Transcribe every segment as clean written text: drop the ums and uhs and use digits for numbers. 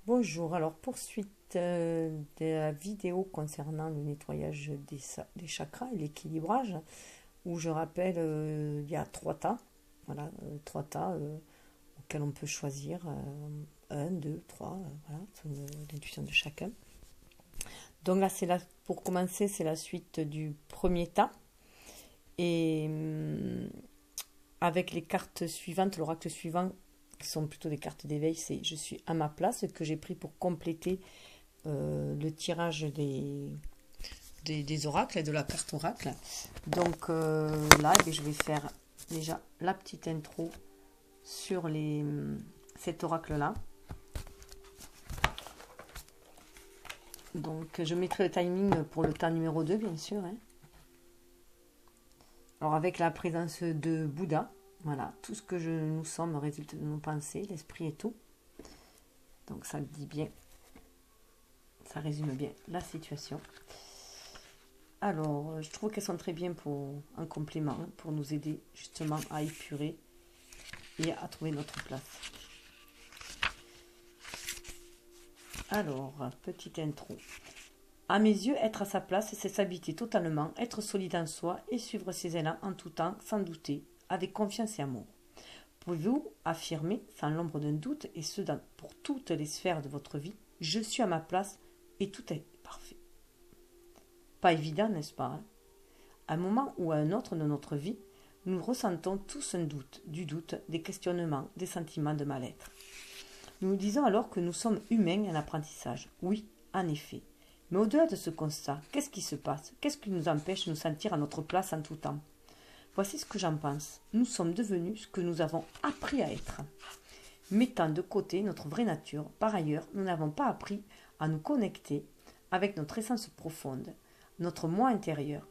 Bonjour, alors poursuite de la vidéo concernant le nettoyage des chakras et l'équilibrage, où je rappelle il y a trois tas, voilà, trois tas auxquels on peut choisir un, deux, trois, voilà, selon l'intuition de chacun. Donc là, pour commencer, c'est la suite du premier tas, et avec les cartes suivantes, l'oracle suivant, qui sont plutôt des cartes d'éveil, c'est je suis à ma place, que j'ai pris pour compléter le tirage des oracles et de la carte oracle. Donc là, je vais faire déjà la petite intro sur cet oracle là. Donc je mettrai le timing pour le tas numéro 2 bien sûr, hein. Alors avec la présence de Bouddha, voilà, tout ce que nous sommes résulte de nos pensées, l'esprit et tout. Donc ça dit bien, ça résume bien la situation. Alors, je trouve qu'elles sont très bien en complément, hein, pour nous aider justement à épurer et à trouver notre place. Alors, petite intro. À mes yeux, être à sa place, c'est s'habiter totalement, être solide en soi et suivre ses élans en tout temps, sans douter, avec confiance et amour. Pouvez-vous affirmer, sans l'ombre d'un doute, et ce pour toutes les sphères de votre vie, je suis à ma place et tout est parfait. Pas évident, n'est-ce pas, hein? À un moment ou à un autre de notre vie, nous ressentons tous un doute, du doute, des questionnements, des sentiments de mal-être. Nous nous disons alors que nous sommes humains en apprentissage. Oui, en effet. Mais au-delà de ce constat, qu'est-ce qui se passe? Qu'est-ce qui nous empêche de nous sentir à notre place en tout temps? Voici ce que j'en pense. Nous sommes devenus ce que nous avons appris à être. Mettant de côté notre vraie nature, par ailleurs, nous n'avons pas appris à nous connecter avec notre essence profonde, notre moi intérieur,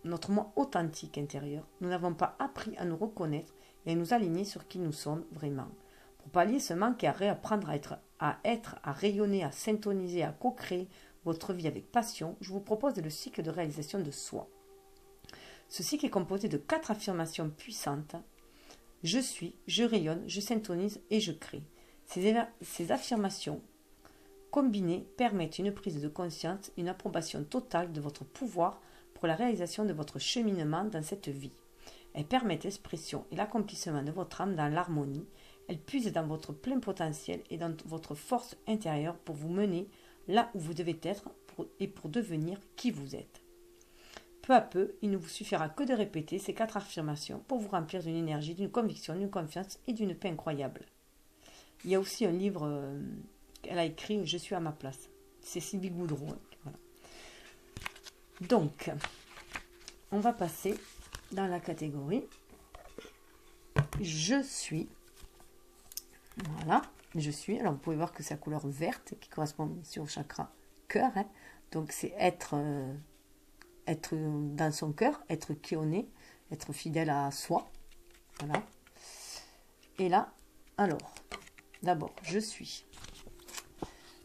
notre moi authentique intérieur. Nous n'avons pas appris à nous reconnaître et à nous aligner sur qui nous sommes vraiment. Pour pallier ce manque et à réapprendre à rayonner, à syntoniser, à co-créer votre vie avec passion, je vous propose le cycle de réalisation de soi. Ce cycle est composé de 4 affirmations puissantes. Je suis, je rayonne, je syntonise et je crée. Ces affirmations combinées permettent une prise de conscience, une approbation totale de votre pouvoir pour la réalisation de votre cheminement dans cette vie. Elles permettent l'expression et l'accomplissement de votre âme dans l'harmonie. Elles puisent dans votre plein potentiel et dans votre force intérieure pour vous mener là où vous devez être et pour devenir qui vous êtes. Peu à peu, il ne vous suffira que de répéter ces 4 affirmations pour vous remplir d'une énergie, d'une conviction, d'une confiance et d'une paix incroyable. Il y a aussi un livre qu'elle a écrit « Je suis à ma place ». C'est Sylvie Goudreau. Voilà. Donc, on va passer dans la catégorie « Je suis ». Voilà, je suis. Alors, vous pouvez voir que c'est la couleur verte qui correspond bien sûr au chakra cœur, hein. Donc, c'est être dans son cœur, être qui on est, être fidèle à soi. Voilà. Et là, alors, d'abord, je suis.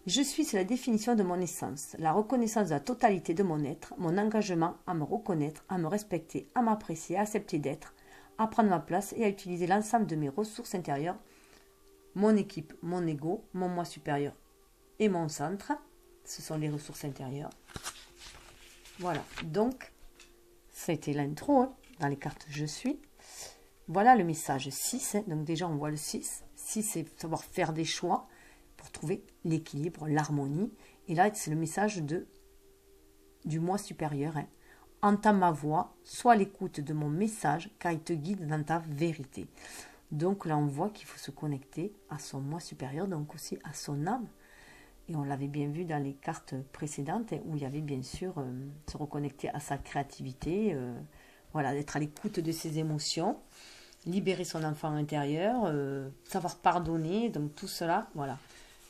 Je suis, c'est la définition de mon essence, la reconnaissance de la totalité de mon être, mon engagement à me reconnaître, à me respecter, à m'apprécier, à accepter d'être, à prendre ma place et à utiliser l'ensemble de mes ressources intérieures, mon équipe, mon ego, mon moi supérieur et mon centre. Ce sont les ressources intérieures. Voilà, donc, ça a été l'intro, hein, dans les cartes je suis. Voilà le message 6, hein, donc déjà on voit le 6. 6, c'est savoir faire des choix pour trouver l'équilibre, l'harmonie. Et là, c'est le message du moi supérieur, hein. Entends ma voix, sois à l'écoute de mon message, car il te guide dans ta vérité. Donc là, on voit qu'il faut se connecter à son moi supérieur, donc aussi à son âme. Et on l'avait bien vu dans les cartes précédentes, où il y avait bien sûr se reconnecter à sa créativité, voilà, d'être à l'écoute de ses émotions, libérer son enfant intérieur, savoir pardonner, donc tout cela, voilà.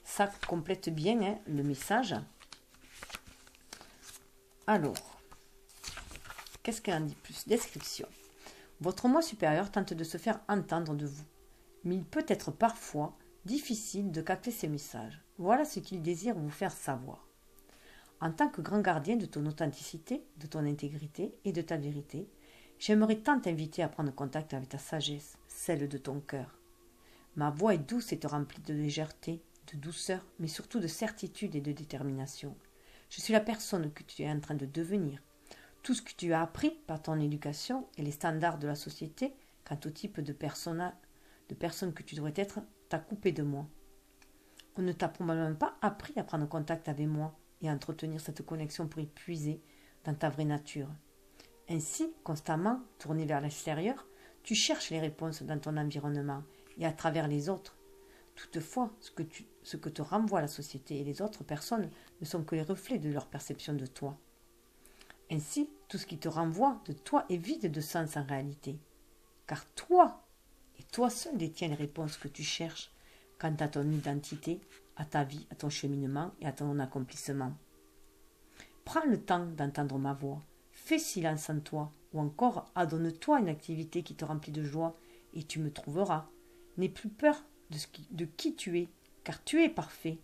Ça complète bien, hein, le message. Alors, qu'est-ce qu'elle en dit plus? Description. Votre moi supérieur tente de se faire entendre de vous, mais il peut être parfois difficile de capter ces messages. Voilà ce qu'il désire vous faire savoir. En tant que grand gardien de ton authenticité, de ton intégrité et de ta vérité, j'aimerais tant t'inviter à prendre contact avec ta sagesse, celle de ton cœur. Ma voix est douce et te remplit de légèreté, de douceur, mais surtout de certitude et de détermination. Je suis la personne que tu es en train de devenir. Tout ce que tu as appris par ton éducation et les standards de la société quant au type de personne que tu devrais être t'a coupé de moi. On ne t'a probablement pas appris à prendre contact avec moi et à entretenir cette connexion pour y puiser dans ta vraie nature. Ainsi, constamment tourné vers l'extérieur, tu cherches les réponses dans ton environnement et à travers les autres. Toutefois, ce que te renvoie la société et les autres personnes ne sont que les reflets de leur perception de toi. Ainsi, tout ce qui te renvoie de toi est vide de sens en réalité. Car toi, et toi seul détiens les réponses que tu cherches quant à ton identité, à ta vie, à ton cheminement et à ton accomplissement. Prends le temps d'entendre ma voix, fais silence en toi, ou encore adonne-toi une activité qui te remplit de joie, et tu me trouveras. N'aie plus peur de qui tu es, car tu es parfait.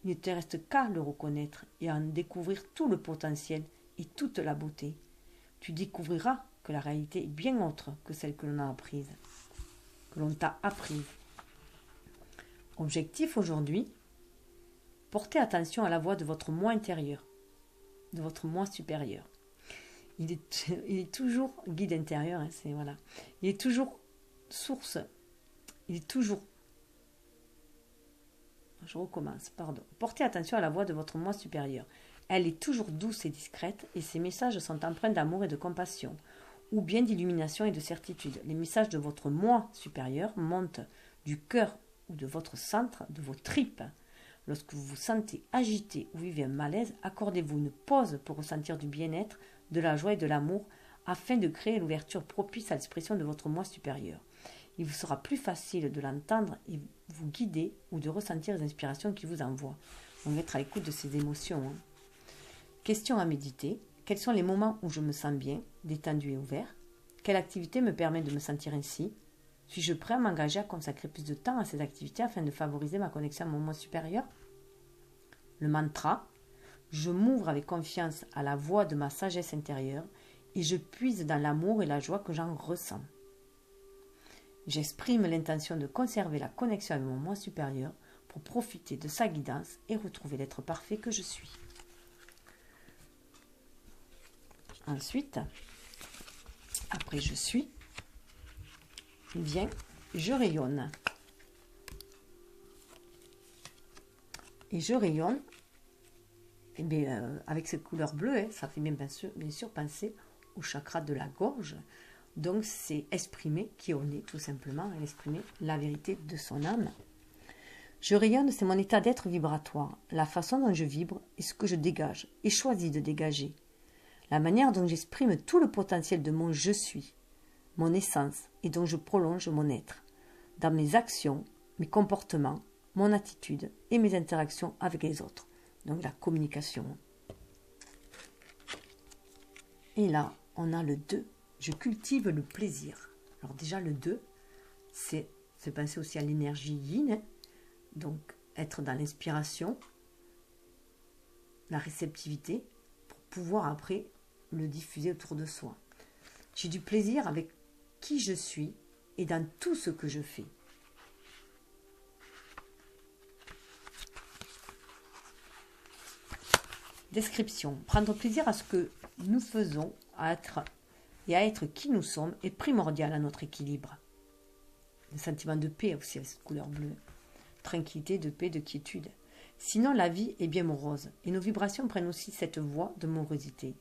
Il ne te reste qu'à le reconnaître et à en découvrir tout le potentiel et toute la beauté. Tu découvriras que la réalité est bien autre que celle que l'on t'a apprise. Objectif aujourd'hui, portez attention à la voix de votre moi intérieur, de votre moi supérieur. Il est toujours guide intérieur, hein, voilà. Il est toujours source, il est toujours... Je recommence, pardon. Portez attention à la voix de votre moi supérieur. Elle est toujours douce et discrète et ses messages sont empreints d'amour et de compassion, ou bien d'illumination et de certitude. Les messages de votre moi supérieur montent du cœur ou de votre centre, de vos tripes. Lorsque vous vous sentez agité ou vivez un malaise, accordez-vous une pause pour ressentir du bien-être, de la joie et de l'amour, afin de créer l'ouverture propice à l'expression de votre moi supérieur. Il vous sera plus facile de l'entendre et vous guider ou de ressentir les inspirations qu'il vous envoie. On va être à l'écoute de ces émotions. Hein. Question à méditer. Quels sont les moments où je me sens bien, détendu et ouvert? Quelle activité me permet de me sentir ainsi? Suis-je prêt à m'engager à consacrer plus de temps à ces activités afin de favoriser ma connexion à mon moi supérieur? Le mantra. Je m'ouvre avec confiance à la voix de ma sagesse intérieure et je puise dans l'amour et la joie que j'en ressens. J'exprime l'intention de conserver la connexion avec mon moi supérieur pour profiter de sa guidance et retrouver l'être parfait que je suis. Ensuite, après je suis, vient je rayonne. Et je rayonne, et bien, avec cette couleur bleue, hein, ça fait bien sûr penser au chakra de la gorge. Donc c'est exprimer qui on est tout simplement, exprimer la vérité de son âme. Je rayonne, c'est mon état d'être vibratoire, la façon dont je vibre et ce que je dégage et choisis de dégager. La manière dont j'exprime tout le potentiel de mon je suis, mon essence et dont je prolonge mon être, dans mes actions, mes comportements, mon attitude et mes interactions avec les autres. Donc la communication. Et là, on a le 2. Je cultive le plaisir. Alors déjà, le 2, c'est penser aussi à l'énergie yin. Hein. Donc, être dans l'inspiration, la réceptivité, pour pouvoir après le diffuser autour de soi. J'ai du plaisir avec qui je suis et dans tout ce que je fais. Description. Prendre plaisir à ce que nous faisons, à être qui nous sommes est primordial à notre équilibre. Le sentiment de paix aussi avec cette couleur bleue. Tranquillité, de paix, de quiétude. Sinon, la vie est bien morose et nos vibrations prennent aussi cette voie de morosité.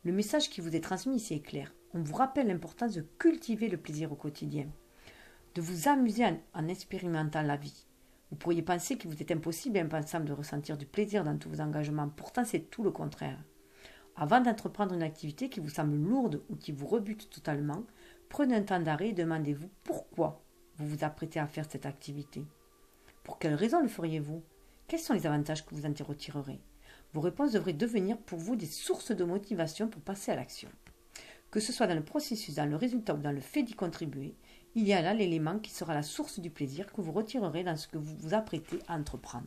Le message qui vous est transmis ici est clair. On vous rappelle l'importance de cultiver le plaisir au quotidien, de vous amuser en expérimentant la vie. Vous pourriez penser qu'il vous est impossible et impensable de ressentir du plaisir dans tous vos engagements. Pourtant, c'est tout le contraire. Avant d'entreprendre une activité qui vous semble lourde ou qui vous rebute totalement, prenez un temps d'arrêt et demandez-vous pourquoi vous vous apprêtez à faire cette activité. Pour quelles raisons le feriez-vous? Quels sont les avantages que vous en retirerez? Vos réponses devraient devenir pour vous des sources de motivation pour passer à l'action. Que ce soit dans le processus, dans le résultat ou dans le fait d'y contribuer, il y a là l'élément qui sera la source du plaisir que vous retirerez dans ce que vous vous apprêtez à entreprendre.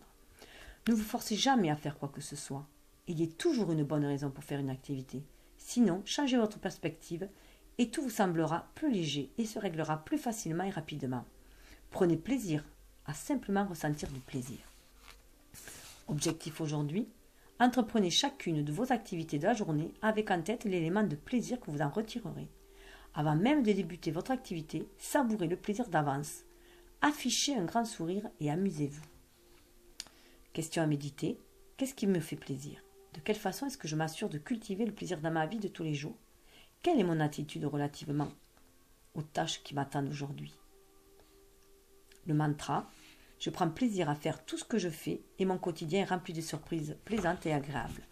Ne vous forcez jamais à faire quoi que ce soit. Il y a toujours une bonne raison pour faire une activité. Sinon, changez votre perspective et tout vous semblera plus léger et se réglera plus facilement et rapidement. Prenez plaisir à simplement ressentir du plaisir. Objectif aujourd'hui, entreprenez chacune de vos activités de la journée avec en tête l'élément de plaisir que vous en retirerez. Avant même de débuter votre activité, savourez le plaisir d'avance. Affichez un grand sourire et amusez-vous. Question à méditer. Qu'est-ce qui me fait plaisir? De quelle façon est-ce que je m'assure de cultiver le plaisir dans ma vie de tous les jours? Quelle est mon attitude relativement aux tâches qui m'attendent aujourd'hui? Le mantra. Je prends plaisir à faire tout ce que je fais et mon quotidien est rempli de surprises plaisantes et agréables.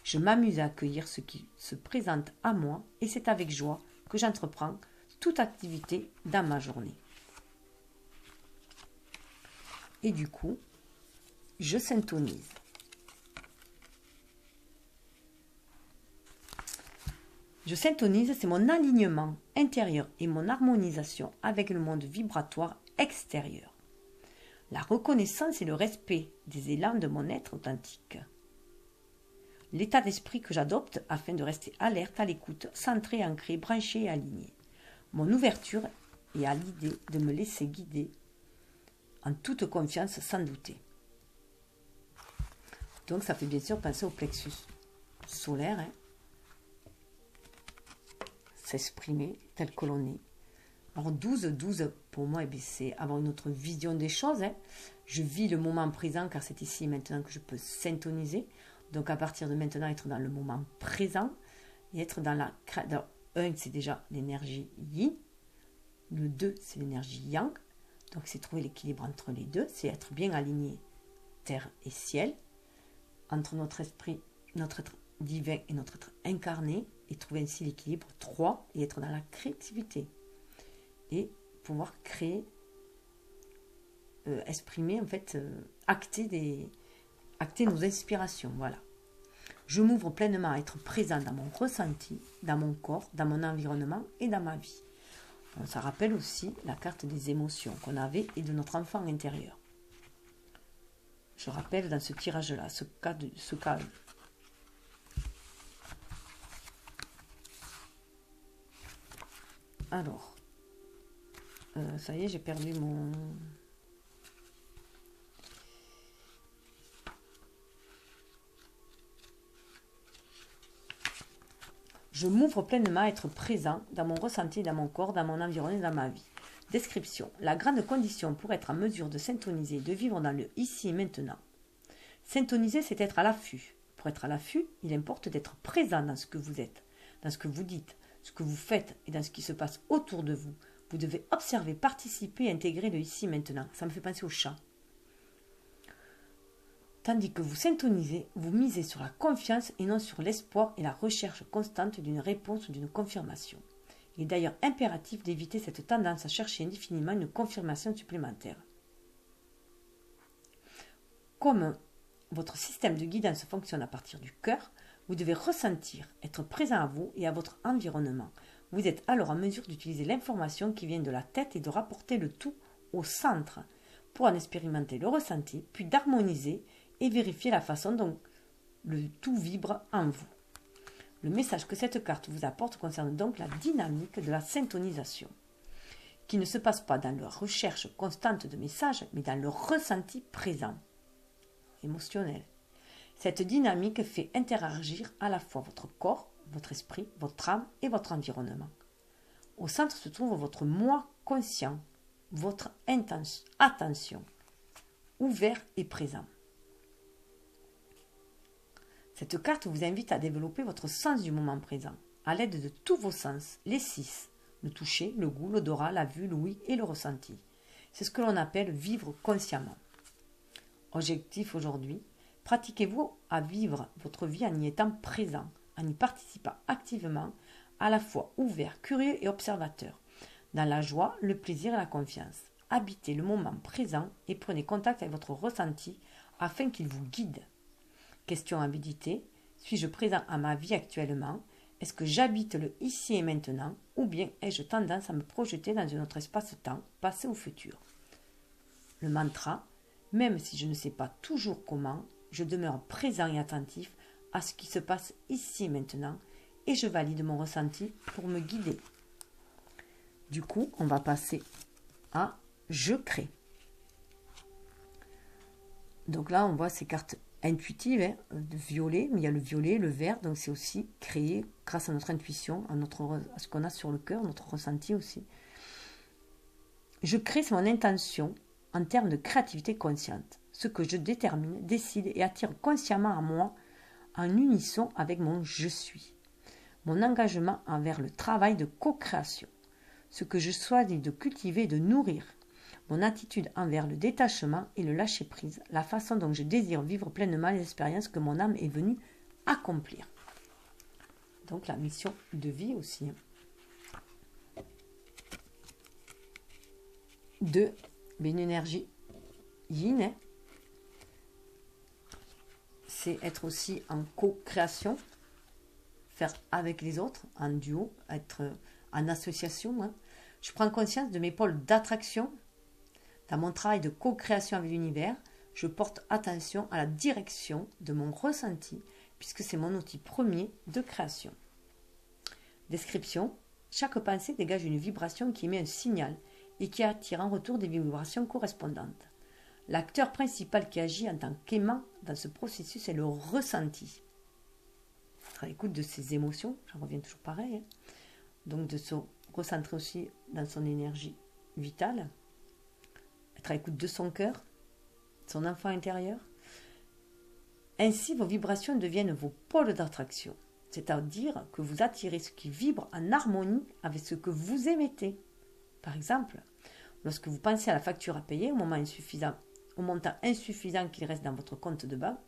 Je m'amuse à accueillir ce qui se présente à moi et c'est avec joie que j'entreprends toute activité dans ma journée. Et du coup, je syntonise. Je syntonise, c'est mon alignement intérieur et mon harmonisation avec le monde vibratoire extérieur. La reconnaissance et le respect des élans de mon être authentique. L'état d'esprit que j'adopte afin de rester alerte, à l'écoute, centré, ancré, branché et aligné. Mon ouverture est à l'idée de me laisser guider en toute confiance sans douter. Donc ça fait bien sûr penser au plexus solaire, s'exprimer tel que l'on est. Alors 12 pour moi, c'est avoir une autre vision des choses. Je vis le moment présent car c'est ici et maintenant que je peux syntoniser. Donc à partir de maintenant, être dans le moment présent et être dans la... Alors, 1, c'est déjà l'énergie yin. Le 2, c'est l'énergie yang. Donc c'est trouver l'équilibre entre les deux. C'est être bien aligné terre et ciel. Entre notre esprit, notre être divin et notre être incarné. Et trouver ainsi l'équilibre. 3, et être dans la créativité. Et pouvoir créer, exprimer, en fait, acter nos inspirations. Voilà. Je m'ouvre pleinement à être présent dans mon ressenti, dans mon corps, dans mon environnement et dans ma vie. Donc, ça rappelle aussi la carte des émotions qu'on avait et de notre enfant intérieur. Je rappelle dans ce tirage-là, ce cas. Alors. Ça y est, j'ai perdu mon... Je m'ouvre pleinement à être présent dans mon ressenti, dans mon corps, dans mon environnement et dans ma vie. Description. La grande condition pour être en mesure de syntoniser et de vivre dans le ici et maintenant. Syntoniser, c'est être à l'affût. Pour être à l'affût, il importe d'être présent dans ce que vous êtes, dans ce que vous dites, ce que vous faites et dans ce qui se passe autour de vous. Vous devez observer, participer et intégrer le ici et maintenant. Ça me fait penser au chat. Tandis que vous syntonisez, vous misez sur la confiance et non sur l'espoir et la recherche constante d'une réponse ou d'une confirmation. Il est d'ailleurs impératif d'éviter cette tendance à chercher indéfiniment une confirmation supplémentaire. Comme votre système de guidance fonctionne à partir du cœur, vous devez ressentir, être présent à vous et à votre environnement. Vous êtes alors en mesure d'utiliser l'information qui vient de la tête et de rapporter le tout au centre pour en expérimenter le ressenti, puis d'harmoniser et vérifier la façon dont le tout vibre en vous. Le message que cette carte vous apporte concerne donc la dynamique de la syntonisation, qui ne se passe pas dans la recherche constante de messages, mais dans le ressenti présent, émotionnel. Cette dynamique fait interagir à la fois votre corps, votre esprit, votre âme et votre environnement. Au centre se trouve votre moi conscient, votre attention, ouvert et présent. Cette carte vous invite à développer votre sens du moment présent, à l'aide de tous vos sens, les 6, le toucher, le goût, l'odorat, la vue, l'ouïe et le ressenti. C'est ce que l'on appelle vivre consciemment. Objectif aujourd'hui, pratiquez-vous à vivre votre vie en y étant présent, en y participant activement, à la fois ouvert, curieux et observateur, dans la joie, le plaisir et la confiance. Habitez le moment présent et prenez contact avec votre ressenti afin qu'il vous guide. Question à méditer. Suis-je présent à ma vie actuellement? Est-ce que j'habite le ici et maintenant? Ou bien ai-je tendance à me projeter dans un autre espace-temps, passé ou futur? Le mantra. Même si je ne sais pas toujours comment, je demeure présent et attentif à ce qui se passe ici et maintenant et je valide mon ressenti pour me guider. Du coup, on va passer à « Je crée ». Donc là, on voit ces cartes intuitives, hein, de violet, mais il y a le violet, le vert, donc c'est aussi créé grâce à notre intuition, à ce qu'on a sur le cœur, notre ressenti aussi. Je crée mon intention en termes de créativité consciente, ce que je détermine, décide et attire consciemment à moi en unisson avec mon je suis. Mon engagement envers le travail de co-création, ce que je choisis de cultiver et de nourrir. Mon attitude envers le détachement et le lâcher-prise, la façon dont je désire vivre pleinement les expériences que mon âme est venue accomplir. Donc la mission de vie aussi. 2. Une énergie yin, hein. C'est être aussi en co-création, faire avec les autres, en duo, être en association. Hein. Je prends conscience de mes pôles d'attraction. Dans mon travail de co-création avec l'univers, je porte attention à la direction de mon ressenti, puisque c'est mon outil premier de création. Description. Chaque pensée dégage une vibration qui émet un signal et qui attire en retour des vibrations correspondantes. L'acteur principal qui agit en tant qu'aimant dans ce processus est le ressenti. Être à l'écoute de ses émotions, j'en reviens toujours pareil, hein. Donc de se recentrer aussi dans son énergie vitale, être à l'écoute de son cœur, de son enfant intérieur. Ainsi, vos vibrations deviennent vos pôles d'attraction, c'est-à-dire que vous attirez ce qui vibre en harmonie avec ce que vous émettez. Par exemple, lorsque vous pensez à la facture à payer au montant insuffisant qu'il reste dans votre compte de banque,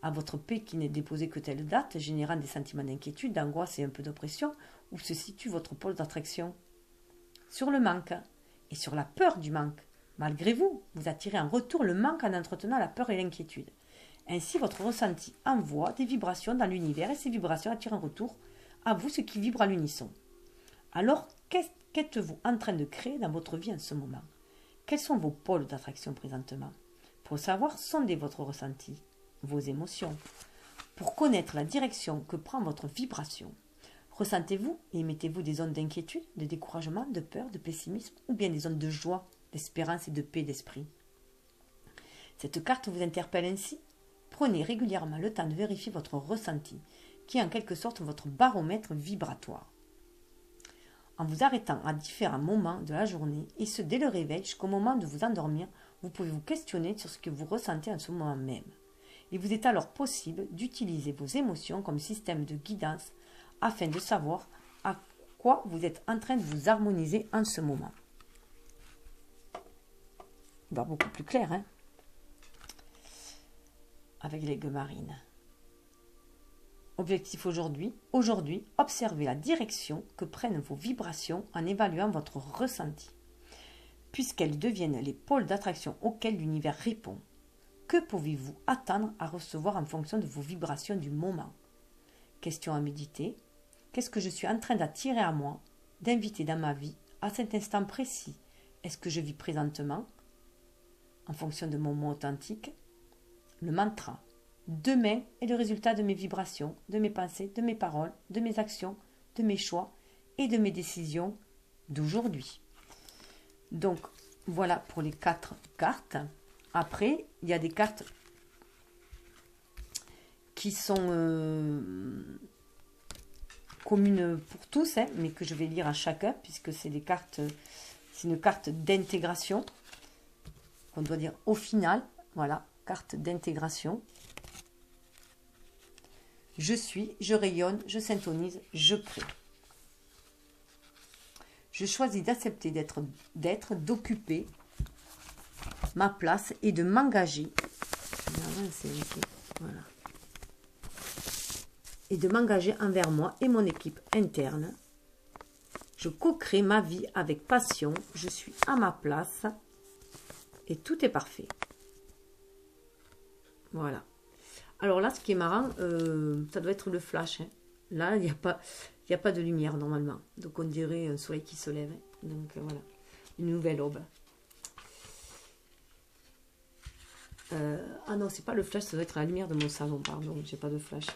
à votre paie qui n'est déposé que telle date, générant des sentiments d'inquiétude, d'angoisse et un peu d'oppression, où se situe votre pôle d'attraction? Sur le manque et sur la peur du manque. Malgré vous, vous attirez en retour le manque en entretenant la peur et l'inquiétude. Ainsi, votre ressenti envoie des vibrations dans l'univers et ces vibrations attirent en retour à vous ce qui vibre à l'unisson. Alors, qu'êtes-vous en train de créer dans votre vie en ce moment? Quels sont vos pôles d'attraction présentement? Pour le savoir, sondez votre ressenti, vos émotions. Pour connaître la direction que prend votre vibration, ressentez-vous et émettez-vous des ondes d'inquiétude, de découragement, de peur, de pessimisme ou bien des ondes de joie, d'espérance et de paix d'esprit? Cette carte vous interpelle ainsi. Prenez régulièrement le temps de vérifier votre ressenti, qui est en quelque sorte votre baromètre vibratoire. En vous arrêtant à différents moments de la journée, et ce dès le réveil jusqu'au moment de vous endormir, vous pouvez vous questionner sur ce que vous ressentez en ce moment même. Il vous est alors possible d'utiliser vos émotions comme système de guidance afin de savoir à quoi vous êtes en train de vous harmoniser en ce moment. Bah, beaucoup plus clair, hein, avec les gueux marines. Objectif aujourd'hui, observez la direction que prennent vos vibrations en évaluant votre ressenti. Puisqu'elles deviennent les pôles d'attraction auxquels l'univers répond, que pouvez-vous attendre à recevoir en fonction de vos vibrations du moment? Question à méditer. Qu'est-ce que je suis en train d'attirer à moi, d'inviter dans ma vie, à cet instant précis? Est-ce que je vis présentement, en fonction de mon moi authentique? Le mantra. Demain est le résultat de mes vibrations, de mes pensées, de mes paroles, de mes actions, de mes choix et de mes décisions d'aujourd'hui. Donc, voilà pour les 4 cartes. Après, il y a des cartes qui sont communes pour tous, hein, mais que je vais lire à chacun, puisque c'est une carte d'intégration, qu'on doit dire au final. Voilà, carte d'intégration. Je suis, je rayonne, je syntonise, je crée. Je choisis d'accepter d'occuper ma place et de m'engager. Voilà. Et de m'engager envers moi et mon équipe interne. Je co-crée ma vie avec passion. Je suis à ma place. Et tout est parfait. Voilà. Alors là, ce qui est marrant, ça doit être le flash. Hein. Là, il n'y a pas de lumière normalement. Donc on dirait un soleil qui se lève. Hein. Donc voilà, une nouvelle aube. Ah non, c'est pas le flash, ça doit être la lumière de mon salon, pardon, j'ai pas de flash.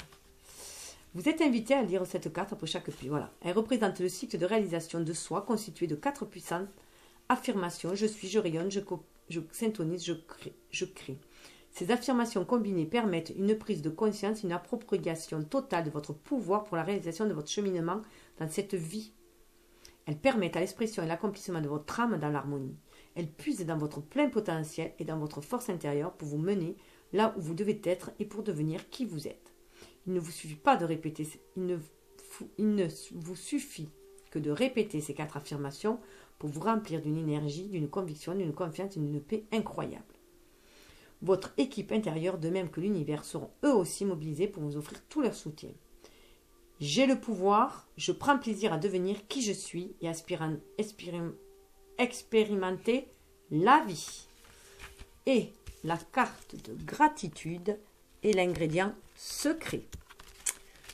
Vous êtes invité à lire cette carte après chaque pluie. Voilà. Elle représente le cycle de réalisation de soi constitué de 4 puissantes affirmations. Je suis, je rayonne, je syntonise, je crée. Ces affirmations combinées permettent une prise de conscience, une appropriation totale de votre pouvoir pour la réalisation de votre cheminement dans cette vie. Elles permettent à l'expression et l'accomplissement de votre âme dans l'harmonie. Elles puisent dans votre plein potentiel et dans votre force intérieure pour vous mener là où vous devez être et pour devenir qui vous êtes. Il ne vous suffit pas de répéter, il ne vous suffit que de répéter ces 4 affirmations pour vous remplir d'une énergie, d'une conviction, d'une confiance et d'une paix incroyable. Votre équipe intérieure, de même que l'univers, seront eux aussi mobilisés pour vous offrir tout leur soutien. J'ai le pouvoir, je prends plaisir à devenir qui je suis et expérimenter la vie. Et la carte de gratitude est l'ingrédient secret.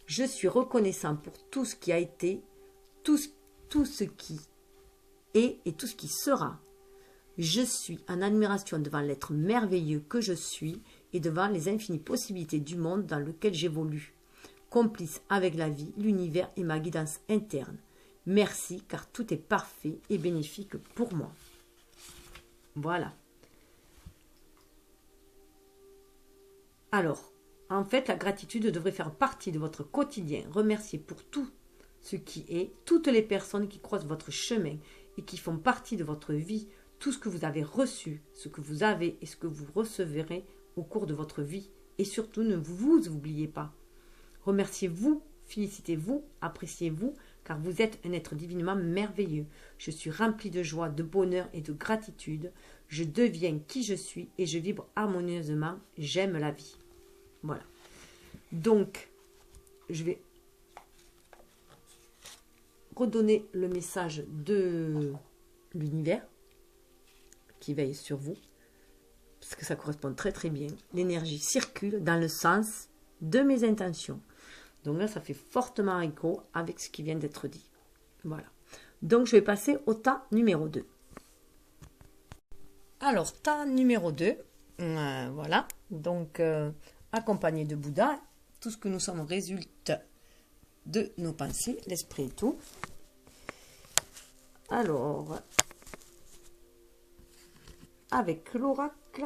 Je suis reconnaissant pour tout ce qui a été, tout ce qui est et tout ce qui sera. Je suis en admiration devant l'être merveilleux que je suis et devant les infinies possibilités du monde dans lequel j'évolue. Complice avec la vie, l'univers et ma guidance interne. Merci car tout est parfait et bénéfique pour moi. Voilà. Alors, en fait, la gratitude devrait faire partie de votre quotidien. Remerciez pour tout ce qui est, toutes les personnes qui croisent votre chemin et qui font partie de votre vie, tout ce que vous avez reçu, ce que vous avez et ce que vous recevrez au cours de votre vie. Et surtout, ne vous oubliez pas. Remerciez-vous, félicitez-vous, appréciez-vous, car vous êtes un être divinement merveilleux. Je suis rempli de joie, de bonheur et de gratitude. Je deviens qui je suis et je vibre harmonieusement. J'aime la vie. Voilà. Donc, je vais redonner le message de l'univers qui veille sur vous, parce que ça correspond très très bien. L'énergie circule dans le sens de mes intentions. Donc là, ça fait fortement écho avec ce qui vient d'être dit. Voilà. Donc, je vais passer au tas numéro 2. Alors, tas numéro 2, voilà. Donc, accompagné de Bouddha, tout ce que nous sommes résulte de nos pensées, l'esprit et tout. Alors, avec l'oracle,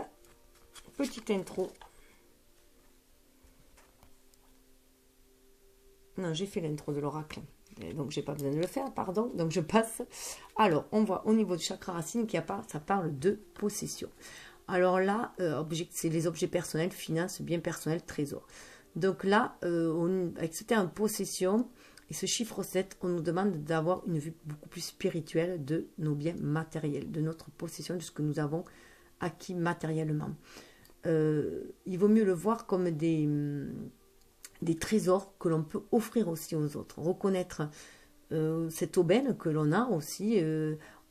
petite intro. Non, j'ai fait l'intro de l'oracle, donc j'ai pas besoin de le faire, pardon. Donc je passe. Alors, on voit au niveau du chakra racine ça parle de possession. Alors là, c'est les objets personnels, finances, biens personnels, trésors. Donc là, avec ce terme possession et ce chiffre 7, on nous demande d'avoir une vue beaucoup plus spirituelle de nos biens matériels, de notre possession, de ce que nous avons acquis matériellement. Il vaut mieux le voir comme des trésors que l'on peut offrir aussi aux autres. Reconnaître cette aubaine que l'on a aussi.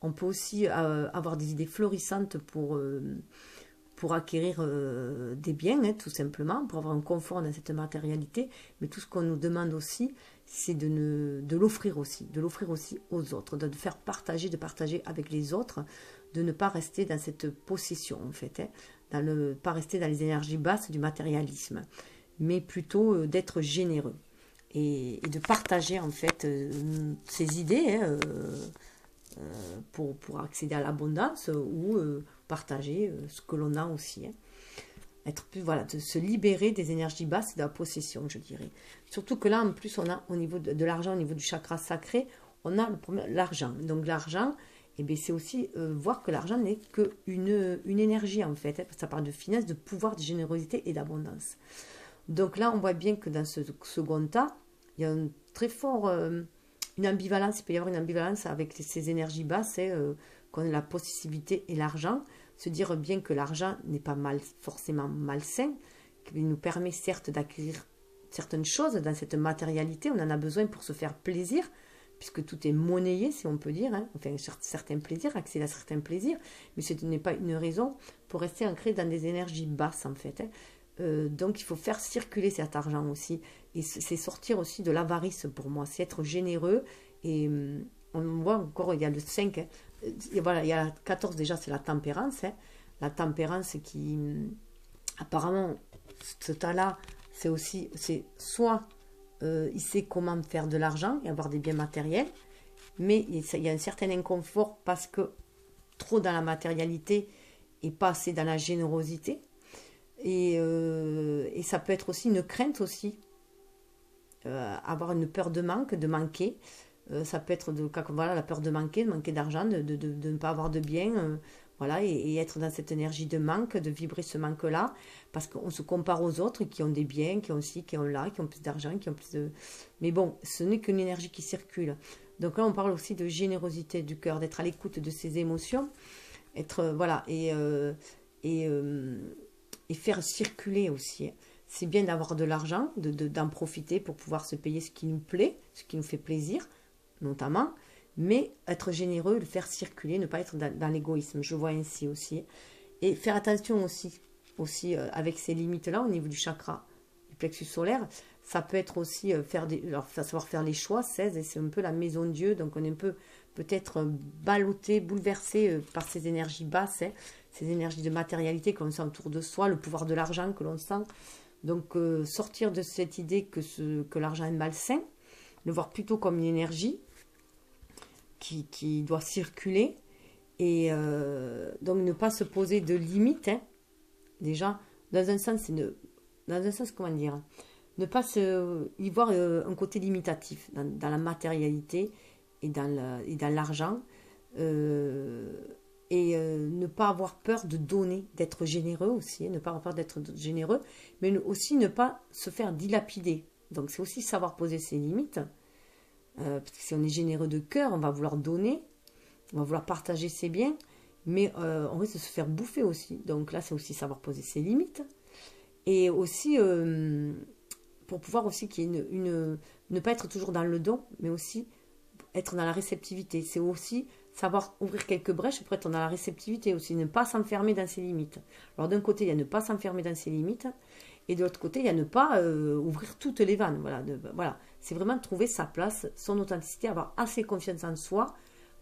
On peut aussi avoir des idées florissantes pour acquérir des biens, hein, tout simplement, pour avoir un confort dans cette matérialité. Mais tout ce qu'on nous demande aussi, c'est de l'offrir aussi aux autres, de faire partager, de partager avec les autres, de ne pas rester dans cette possession, en fait, hein, pas rester dans les énergies basses du matérialisme, mais plutôt d'être généreux et de partager, en fait, ces idées, hein, pour accéder à l'abondance ou partager ce que l'on a aussi. Hein. Être plus, voilà, de se libérer des énergies basses et de la possession, je dirais. Surtout que là, en plus, on a au niveau de l'argent, au niveau du chakra sacré, on a l'argent. Donc l'argent, eh bien, c'est aussi voir que l'argent n'est qu'une énergie, en fait. Hein, parce que ça parle de finesse, de pouvoir, de générosité et d'abondance. Donc là, on voit bien que dans ce second tas, il y a un très fort... une ambivalence, il peut y avoir une ambivalence avec ces énergies basses, qu'on a la possessivité et l'argent. Se dire bien que l'argent n'est pas forcément malsain, qu'il nous permet certes d'acquérir certaines choses dans cette matérialité. On en a besoin pour se faire plaisir, puisque tout est monnayé, si on peut dire. Hein. Enfin, certains plaisirs, accéder à certains plaisirs, mais ce n'est pas une raison pour rester ancré dans des énergies basses, en fait. Hein. Donc, il faut faire circuler cet argent aussi. Et c'est sortir aussi de l'avarice pour moi. C'est être généreux. Et on voit encore, il y a le 5. Hein. Et voilà, il y a la 14 déjà, c'est la tempérance. Hein. La tempérance qui, apparemment, ce tas-là, c'est soit il sait comment faire de l'argent et avoir des biens matériels, mais il y a un certain inconfort parce que trop dans la matérialité et pas assez dans la générosité. Et ça peut être aussi une crainte aussi. Avoir une peur de manque, de manquer. Ça peut être voilà, la peur de manquer d'argent, de ne pas avoir de biens. Voilà, et être dans cette énergie de manque, de vibrer ce manque-là, parce qu'on se compare aux autres qui ont des biens, qui ont ci, qui ont là, qui ont plus d'argent, qui ont plus de... Mais bon, ce n'est qu'une énergie qui circule. Donc là, on parle aussi de générosité du cœur, d'être à l'écoute de ses émotions, être, voilà, et faire circuler aussi. C'est bien d'avoir de l'argent, d'en profiter pour pouvoir se payer ce qui nous plaît, ce qui nous fait plaisir, notamment, mais être généreux, le faire circuler, ne pas être dans l'égoïsme, je vois ainsi aussi. Et faire attention aussi avec ces limites-là au niveau du chakra, du plexus solaire, ça peut être aussi savoir faire les choix, 16, et c'est un peu la maison de Dieu, donc on est un peu peut-être ballotté, bouleversé par ces énergies basses, hein, ces énergies de matérialité que l'on sent autour de soi, le pouvoir de l'argent que l'on sent. Donc sortir de cette idée que l'argent est malsain, le voir plutôt comme une énergie qui doit circuler, et donc ne pas se poser de limites, hein. Déjà, dans un sens, comment dire, ne pas y voir un côté limitatif dans la matérialité et dans l'argent, ne pas avoir peur de donner, d'être généreux aussi, ne pas avoir peur d'être généreux, mais aussi ne pas se faire dilapider. Donc c'est aussi savoir poser ses limites, parce que si on est généreux de cœur, on va vouloir donner, on va vouloir partager ses biens, mais on risque de se faire bouffer aussi. Donc là, c'est aussi savoir poser ses limites. Et aussi, pour pouvoir aussi qu'il y ait ne pas être toujours dans le don, mais aussi être dans la réceptivité. C'est aussi savoir ouvrir quelques brèches pour être dans la réceptivité aussi, ne pas s'enfermer dans ses limites. Alors d'un côté, il y a ne pas s'enfermer dans ses limites, et de l'autre côté, il y a ne pas ouvrir toutes les vannes. Voilà. C'est vraiment trouver sa place, son authenticité, avoir assez confiance en soi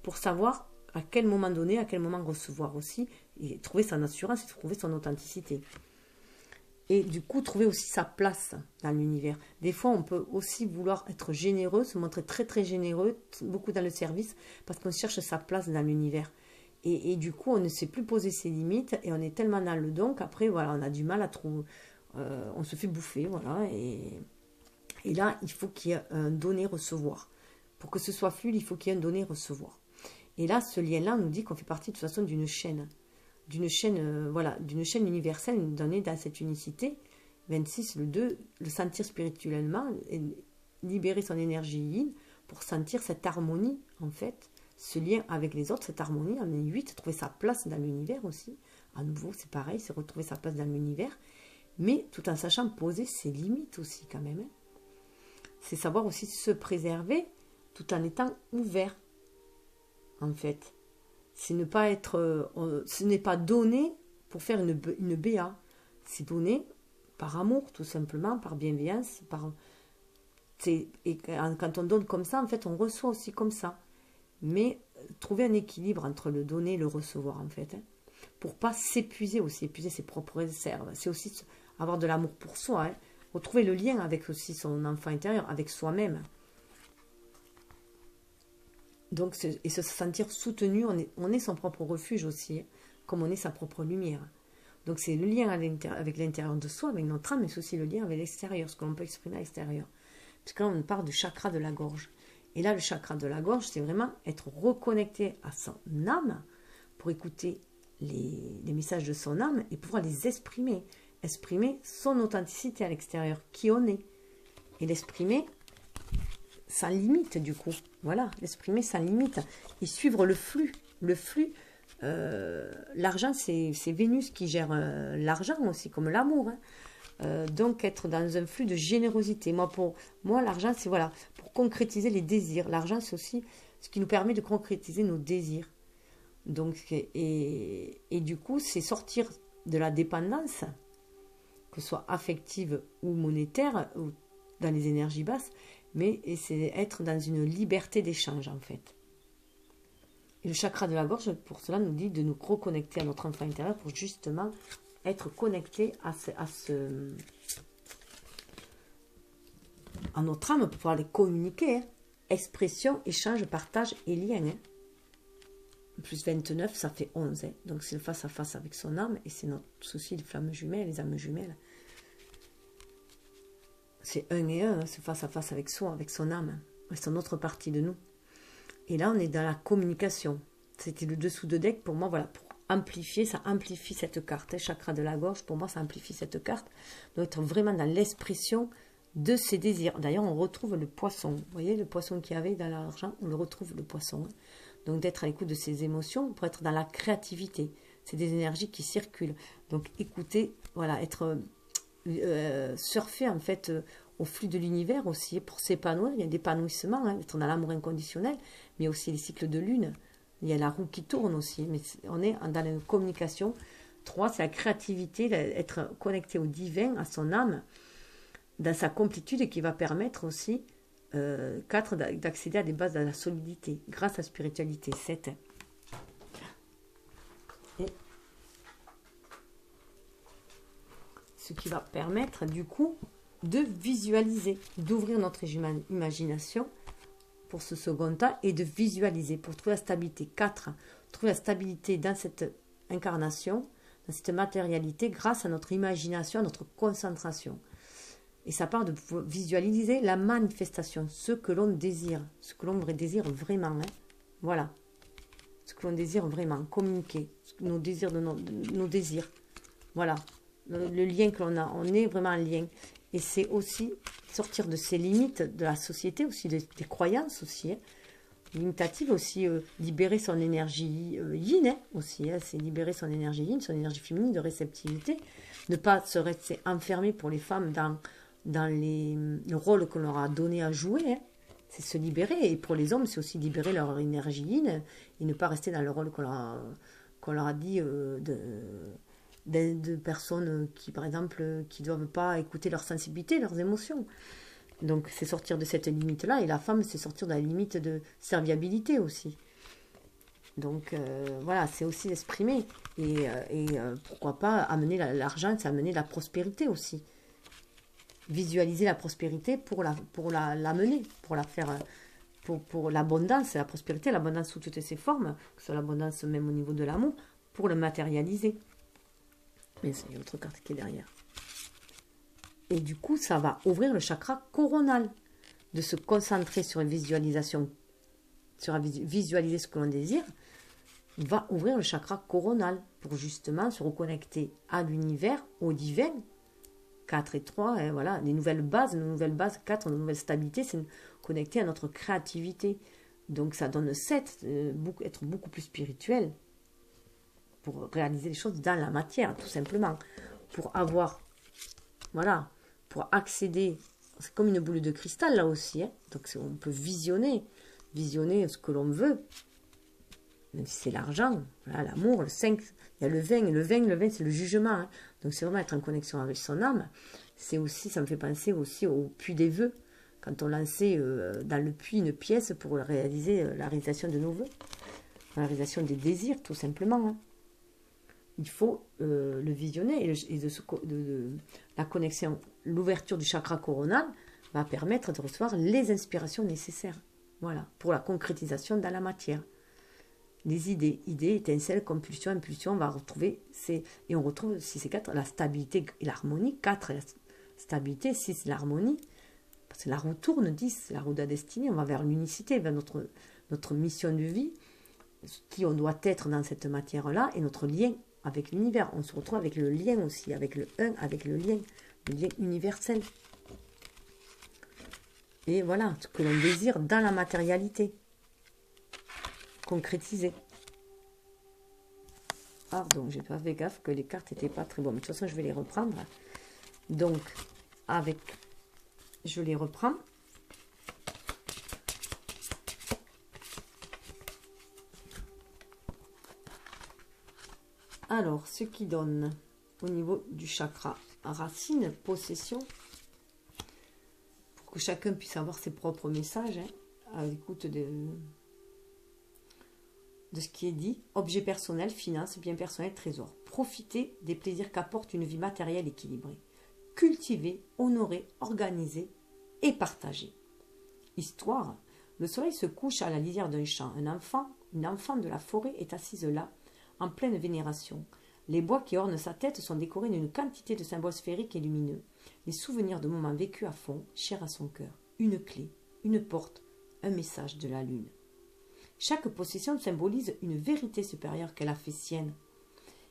pour savoir à quel moment donner, à quel moment recevoir aussi, et trouver son assurance et trouver son authenticité. Et du coup, trouver aussi sa place dans l'univers. Des fois, on peut aussi vouloir être généreux, se montrer très très généreux, beaucoup dans le service, parce qu'on cherche sa place dans l'univers. Et du coup, on ne sait plus poser ses limites, et on est tellement dans le don qu'après, voilà, on a du mal à trouver... on se fait bouffer, voilà. Et là, il faut qu'il y ait un donner-recevoir. Pour que ce soit fluide, il faut qu'il y ait un donner-recevoir. Et là, ce lien-là nous dit qu'on fait partie de toute façon d'une chaîne. D'une chaîne universelle, on est dans cette unicité. 26, le 2, le sentir spirituellement, et libérer son énergie yin pour sentir cette harmonie, en fait, ce lien avec les autres, cette harmonie. On est 8, trouver sa place dans l'univers aussi. À nouveau, c'est pareil, c'est retrouver sa place dans l'univers, mais tout en sachant poser ses limites aussi, quand même. Hein. C'est savoir aussi se préserver tout en étant ouvert, en fait. C'est ne pas être, ce n'est pas donner pour faire une BA. C'est donner par amour, tout simplement, par bienveillance. Quand on donne comme ça, en fait, on reçoit aussi comme ça. Mais trouver un équilibre entre le donner et le recevoir, en fait. Hein, pour pas s'épuiser aussi, épuiser ses propres réserves. C'est aussi avoir de l'amour pour soi. Hein, retrouver le lien avec aussi son enfant intérieur, avec soi-même. Donc, et se sentir soutenu, on est son propre refuge aussi, hein, comme on est sa propre lumière. Donc c'est le lien avec l'intérieur de soi, avec notre âme, mais c'est aussi le lien avec l'extérieur, ce que l'on peut exprimer à l'extérieur. Parce que là, on parle du chakra de la gorge. Et là, le chakra de la gorge, c'est vraiment être reconnecté à son âme pour écouter les messages de son âme et pouvoir les exprimer. Exprimer son authenticité à l'extérieur, qui on est. Et l'exprimer sans limite, du coup. Voilà, l'exprimer sans limite. Et suivre le flux. Le flux, l'argent, c'est Vénus qui gère l'argent aussi, comme l'amour. Hein. Donc, être dans un flux de générosité. Pour moi, l'argent, c'est voilà, pour concrétiser les désirs. L'argent, c'est aussi ce qui nous permet de concrétiser nos désirs. Donc, et du coup, c'est sortir de la dépendance, que ce soit affective ou monétaire, ou dans les énergies basses, mais c'est être dans une liberté d'échange, en fait. Et le chakra de la gorge, pour cela, nous dit de nous reconnecter à notre enfant intérieur pour justement être connecté à notre âme, pour pouvoir les communiquer. Hein. Expression, échange, partage et lien. Hein. plus 29, ça fait 11. Hein. Donc c'est le face-à-face avec son âme. Et c'est notre souci, les flammes jumelles, les âmes jumelles. C'est 1 et 1, hein, ce face-à-face avec soi, avec son âme. C'est une autre partie de nous. Et là, on est dans la communication. C'était le dessous de deck pour moi, voilà, pour amplifier, ça amplifie cette carte. Hein, chakra de la gorge, pour moi, ça amplifie cette carte. Donc, être vraiment dans l'expression de ses désirs. D'ailleurs, on retrouve le poisson. Vous voyez, le poisson qu'il y avait dans l'argent, on le retrouve, le poisson. Hein. Donc, d'être à l'écoute de ses émotions pour être dans la créativité. C'est des énergies qui circulent. Donc, écouter, voilà, être... surfer en fait au flux de l'univers aussi pour s'épanouir. Il y a l'épanouissement, hein, être dans l'amour inconditionnel, mais aussi les cycles de lune. Il y a la roue qui tourne aussi, mais on est dans la communication. 3, c'est la créativité, être connecté au divin, à son âme, dans sa complétude, qui va permettre aussi 4, d'accéder à des bases de la solidité grâce à la spiritualité. 7. Et ce qui va permettre du coup de visualiser, d'ouvrir notre imagination pour ce second temps et de visualiser, pour trouver la stabilité. 4, trouver la stabilité dans cette incarnation, dans cette matérialité, grâce à notre imagination, à notre concentration. Et ça part de visualiser la manifestation, ce que l'on désire, ce que l'on désire vraiment. Hein. Voilà, ce que l'on désire vraiment, communiquer, nos désirs, nos désirs. Voilà. Le lien que l'on a, on est vraiment un lien. Et c'est aussi sortir de ces limites de la société, aussi des croyances aussi, hein, limitatives aussi, libérer son énergie yin hein, aussi, hein, c'est libérer son énergie yin, son énergie féminine de réceptivité, ne pas se rester enfermé pour les femmes dans le rôle qu'on leur a donné à jouer, hein, c'est se libérer, et pour les hommes c'est aussi libérer leur énergie yin et ne pas rester dans le rôle qu'on leur a dit de personnes qui, par exemple, qui ne doivent pas écouter leur sensibilité, leurs émotions. Donc, c'est sortir de cette limite-là. Et la femme, c'est sortir de la limite de serviabilité aussi. Donc, voilà, c'est aussi exprimer. Et pourquoi pas amener l'argent, c'est amener la prospérité aussi. Visualiser la prospérité pour l'amener, pour la faire... Pour l'abondance, la prospérité, l'abondance sous toutes ses formes, que ce soit l'abondance même au niveau de l'amour, pour le matérialiser. Mais c'est une autre carte qui est derrière. Et du coup, ça va ouvrir le chakra coronal. De se concentrer sur une visualisation, visualiser ce que l'on désire, va ouvrir le chakra coronal pour justement se reconnecter à l'univers, au divin. 4 et 3, hein, voilà, les nouvelles bases, 4, une nouvelle stabilité, c'est connecter à notre créativité. Donc ça donne 7, être beaucoup plus spirituel. Pour réaliser les choses dans la matière, tout simplement. Pour avoir, voilà, pour accéder, c'est comme une boule de cristal là aussi, hein. Donc on peut visionner ce que l'on veut, même si c'est l'argent, voilà, l'amour, le 5, il y a le 20, le 20 c'est le jugement, hein. Donc c'est vraiment être en connexion avec son âme. C'est aussi, ça me fait penser aussi au puits des vœux, quand on lançait dans le puits une pièce pour réaliser la réalisation de nos vœux, la réalisation des désirs, tout simplement, hein. Il faut le visionner et la connexion, l'ouverture du chakra coronal va permettre de recevoir les inspirations nécessaires, voilà, pour la concrétisation dans la matière. Les idées, étincelles, compulsions, impulsions, on va retrouver et on retrouve 6 et 4, la stabilité et l'harmonie, 4 la stabilité, 6 l'harmonie, parce que la roue tourne, 10 la roue de la destinée, on va vers l'unicité, vers notre mission de vie, qui on doit être dans cette matière-là, et notre lien avec l'univers. On se retrouve avec le lien aussi, avec le 1, avec le lien universel. Et voilà, ce que l'on désire dans la matérialité. Concrétiser. Pardon, j'ai pas fait gaffe que les cartes n'étaient pas très bonnes. Mais de toute façon, je vais les reprendre. Donc, je les reprends. Alors, ce qui donne au niveau du chakra racine, possession, pour que chacun puisse avoir ses propres messages, hein, à l'écoute de ce qui est dit. Objet personnel, finance, bien personnel, trésor. Profitez des plaisirs qu'apporte une vie matérielle équilibrée. Cultiver, honorer, organiser et partager. Histoire. Le soleil se couche à la lisière d'un champ. Un enfant une enfant de la forêt est assise là, en pleine vénération. Les bois qui ornent sa tête sont décorés d'une quantité de symboles sphériques et lumineux, les souvenirs de moments vécus à fond, chers à son cœur. Une clé, une porte, un message de la lune. Chaque possession symbolise une vérité supérieure qu'elle a fait sienne.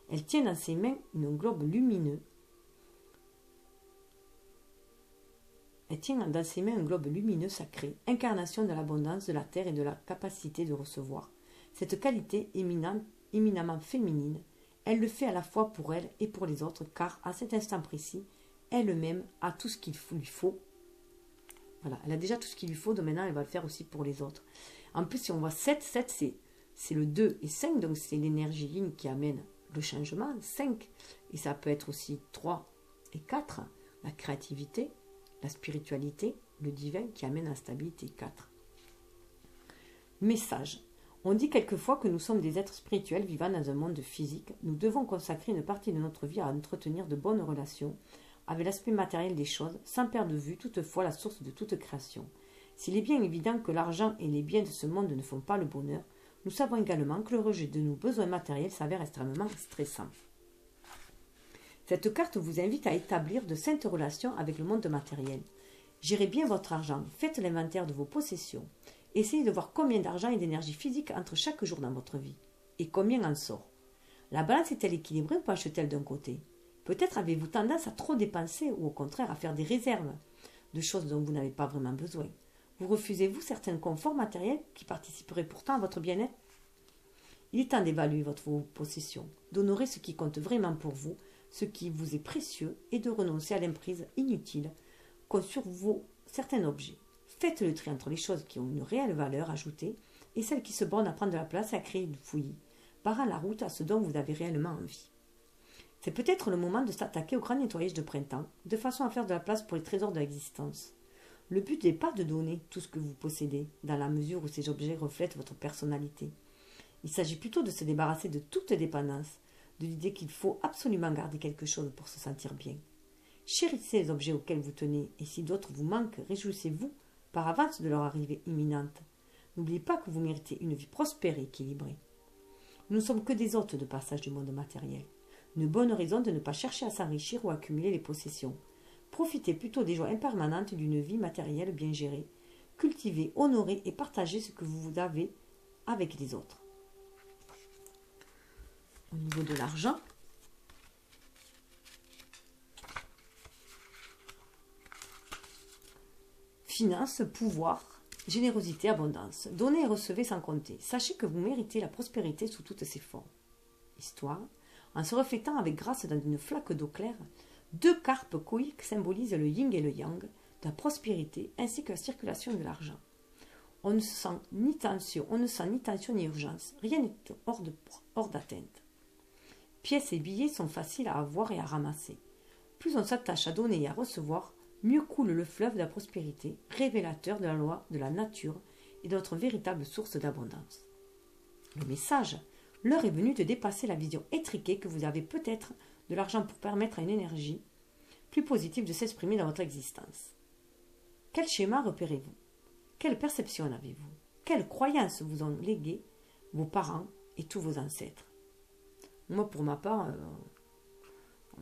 Elle tient dans ses mains un globe lumineux. Elle tient dans ses mains un globe lumineux sacré, incarnation de l'abondance de la terre et de la capacité de recevoir. Cette qualité éminemment féminine, elle le fait à la fois pour elle et pour les autres, car à cet instant précis, elle-même a tout ce qu'il lui faut. Voilà, elle a déjà tout ce qu'il lui faut, donc maintenant elle va le faire aussi pour les autres. En plus, si on voit 7, c'est le 2 et 5, donc c'est l'énergie yin qui amène le changement, 5. Et ça peut être aussi 3 et 4, la créativité, la spiritualité, le divin qui amène la stabilité, 4. Message. On dit quelquefois que nous sommes des êtres spirituels vivant dans un monde physique. Nous devons consacrer une partie de notre vie à entretenir de bonnes relations avec l'aspect matériel des choses, sans perdre de vue toutefois la source de toute création. S'il est bien évident que l'argent et les biens de ce monde ne font pas le bonheur, nous savons également que le rejet de nos besoins matériels s'avère extrêmement stressant. Cette carte vous invite à établir de saintes relations avec le monde matériel. Gérez bien votre argent, faites l'inventaire de vos possessions. Essayez de voir combien d'argent et d'énergie physique entre chaque jour dans votre vie, et combien en sort. La balance est-elle équilibrée ou penche-t-elle d'un côté? Peut-être avez-vous tendance à trop dépenser ou au contraire à faire des réserves de choses dont vous n'avez pas vraiment besoin. Vous refusez-vous certains conforts matériels qui participeraient pourtant à votre bien-être? Il est temps d'évaluer vos possessions, d'honorer ce qui compte vraiment pour vous, ce qui vous est précieux, et de renoncer à l'emprise inutile qu'ont sur vous certains objets. Faites le tri entre les choses qui ont une réelle valeur ajoutée et celles qui se bornent à prendre de la place et à créer du fouillis, barrant la route à ce dont vous avez réellement envie. C'est peut-être le moment de s'attaquer au grand nettoyage de printemps, de façon à faire de la place pour les trésors de l'existence. Le but n'est pas de donner tout ce que vous possédez, dans la mesure où ces objets reflètent votre personnalité. Il s'agit plutôt de se débarrasser de toute dépendance, de l'idée qu'il faut absolument garder quelque chose pour se sentir bien. Chérissez les objets auxquels vous tenez, et si d'autres vous manquent, réjouissez-vous par avance de leur arrivée imminente. N'oubliez pas que vous méritez une vie prospère et équilibrée. Nous ne sommes que des hôtes de passage du monde matériel. Une bonne raison de ne pas chercher à s'enrichir ou à accumuler les possessions. Profitez plutôt des joies impermanentes d'une vie matérielle bien gérée. Cultivez, honorez et partagez ce que vous avez avec les autres. Au niveau de l'argent, finance, pouvoir, générosité, abondance. Donnez et recevez sans compter. Sachez que vous méritez la prospérité sous toutes ses formes. Histoire. En se reflétant avec grâce dans une flaque d'eau claire, 2 carpes coïques symbolisent le yin et le yang, la prospérité ainsi que la circulation de l'argent. On ne sent ni tension ni urgence, rien n'est hors d'atteinte. Pièces et billets sont faciles à avoir et à ramasser. Plus on s'attache à donner et à recevoir, mieux coule le fleuve de la prospérité, révélateur de la loi de la nature et de notre véritable source d'abondance. Le message, l'heure est venue de dépasser la vision étriquée que vous avez peut-être de l'argent pour permettre à une énergie plus positive de s'exprimer dans votre existence. Quel schéma repérez-vous? Quelle perception en avez-vous? Quelles croyances vous ont légué vos parents et tous vos ancêtres? Moi, pour ma part,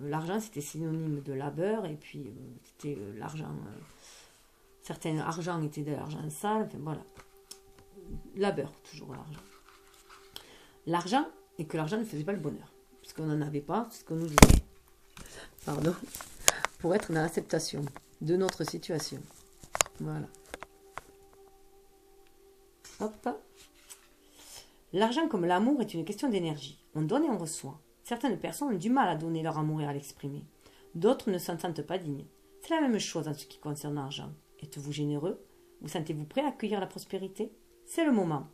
l'argent, c'était synonyme de labeur, et puis c'était l'argent... certains argent étaient de l'argent sale, enfin voilà. Labeur, toujours l'argent. L'argent, et que l'argent ne faisait pas le bonheur. Parce qu'on n'en avait pas, c'est ce qu'on nous disait. Pardon. Pour être dans l'acceptation de notre situation. Voilà. Hop. L'argent comme l'amour est une question d'énergie. On donne et on reçoit. Certaines personnes ont du mal à donner leur amour et à l'exprimer. D'autres ne s'en sentent pas dignes. C'est la même chose en ce qui concerne l'argent. Êtes-vous généreux? Vous sentez-vous prêt à accueillir la prospérité? C'est le moment.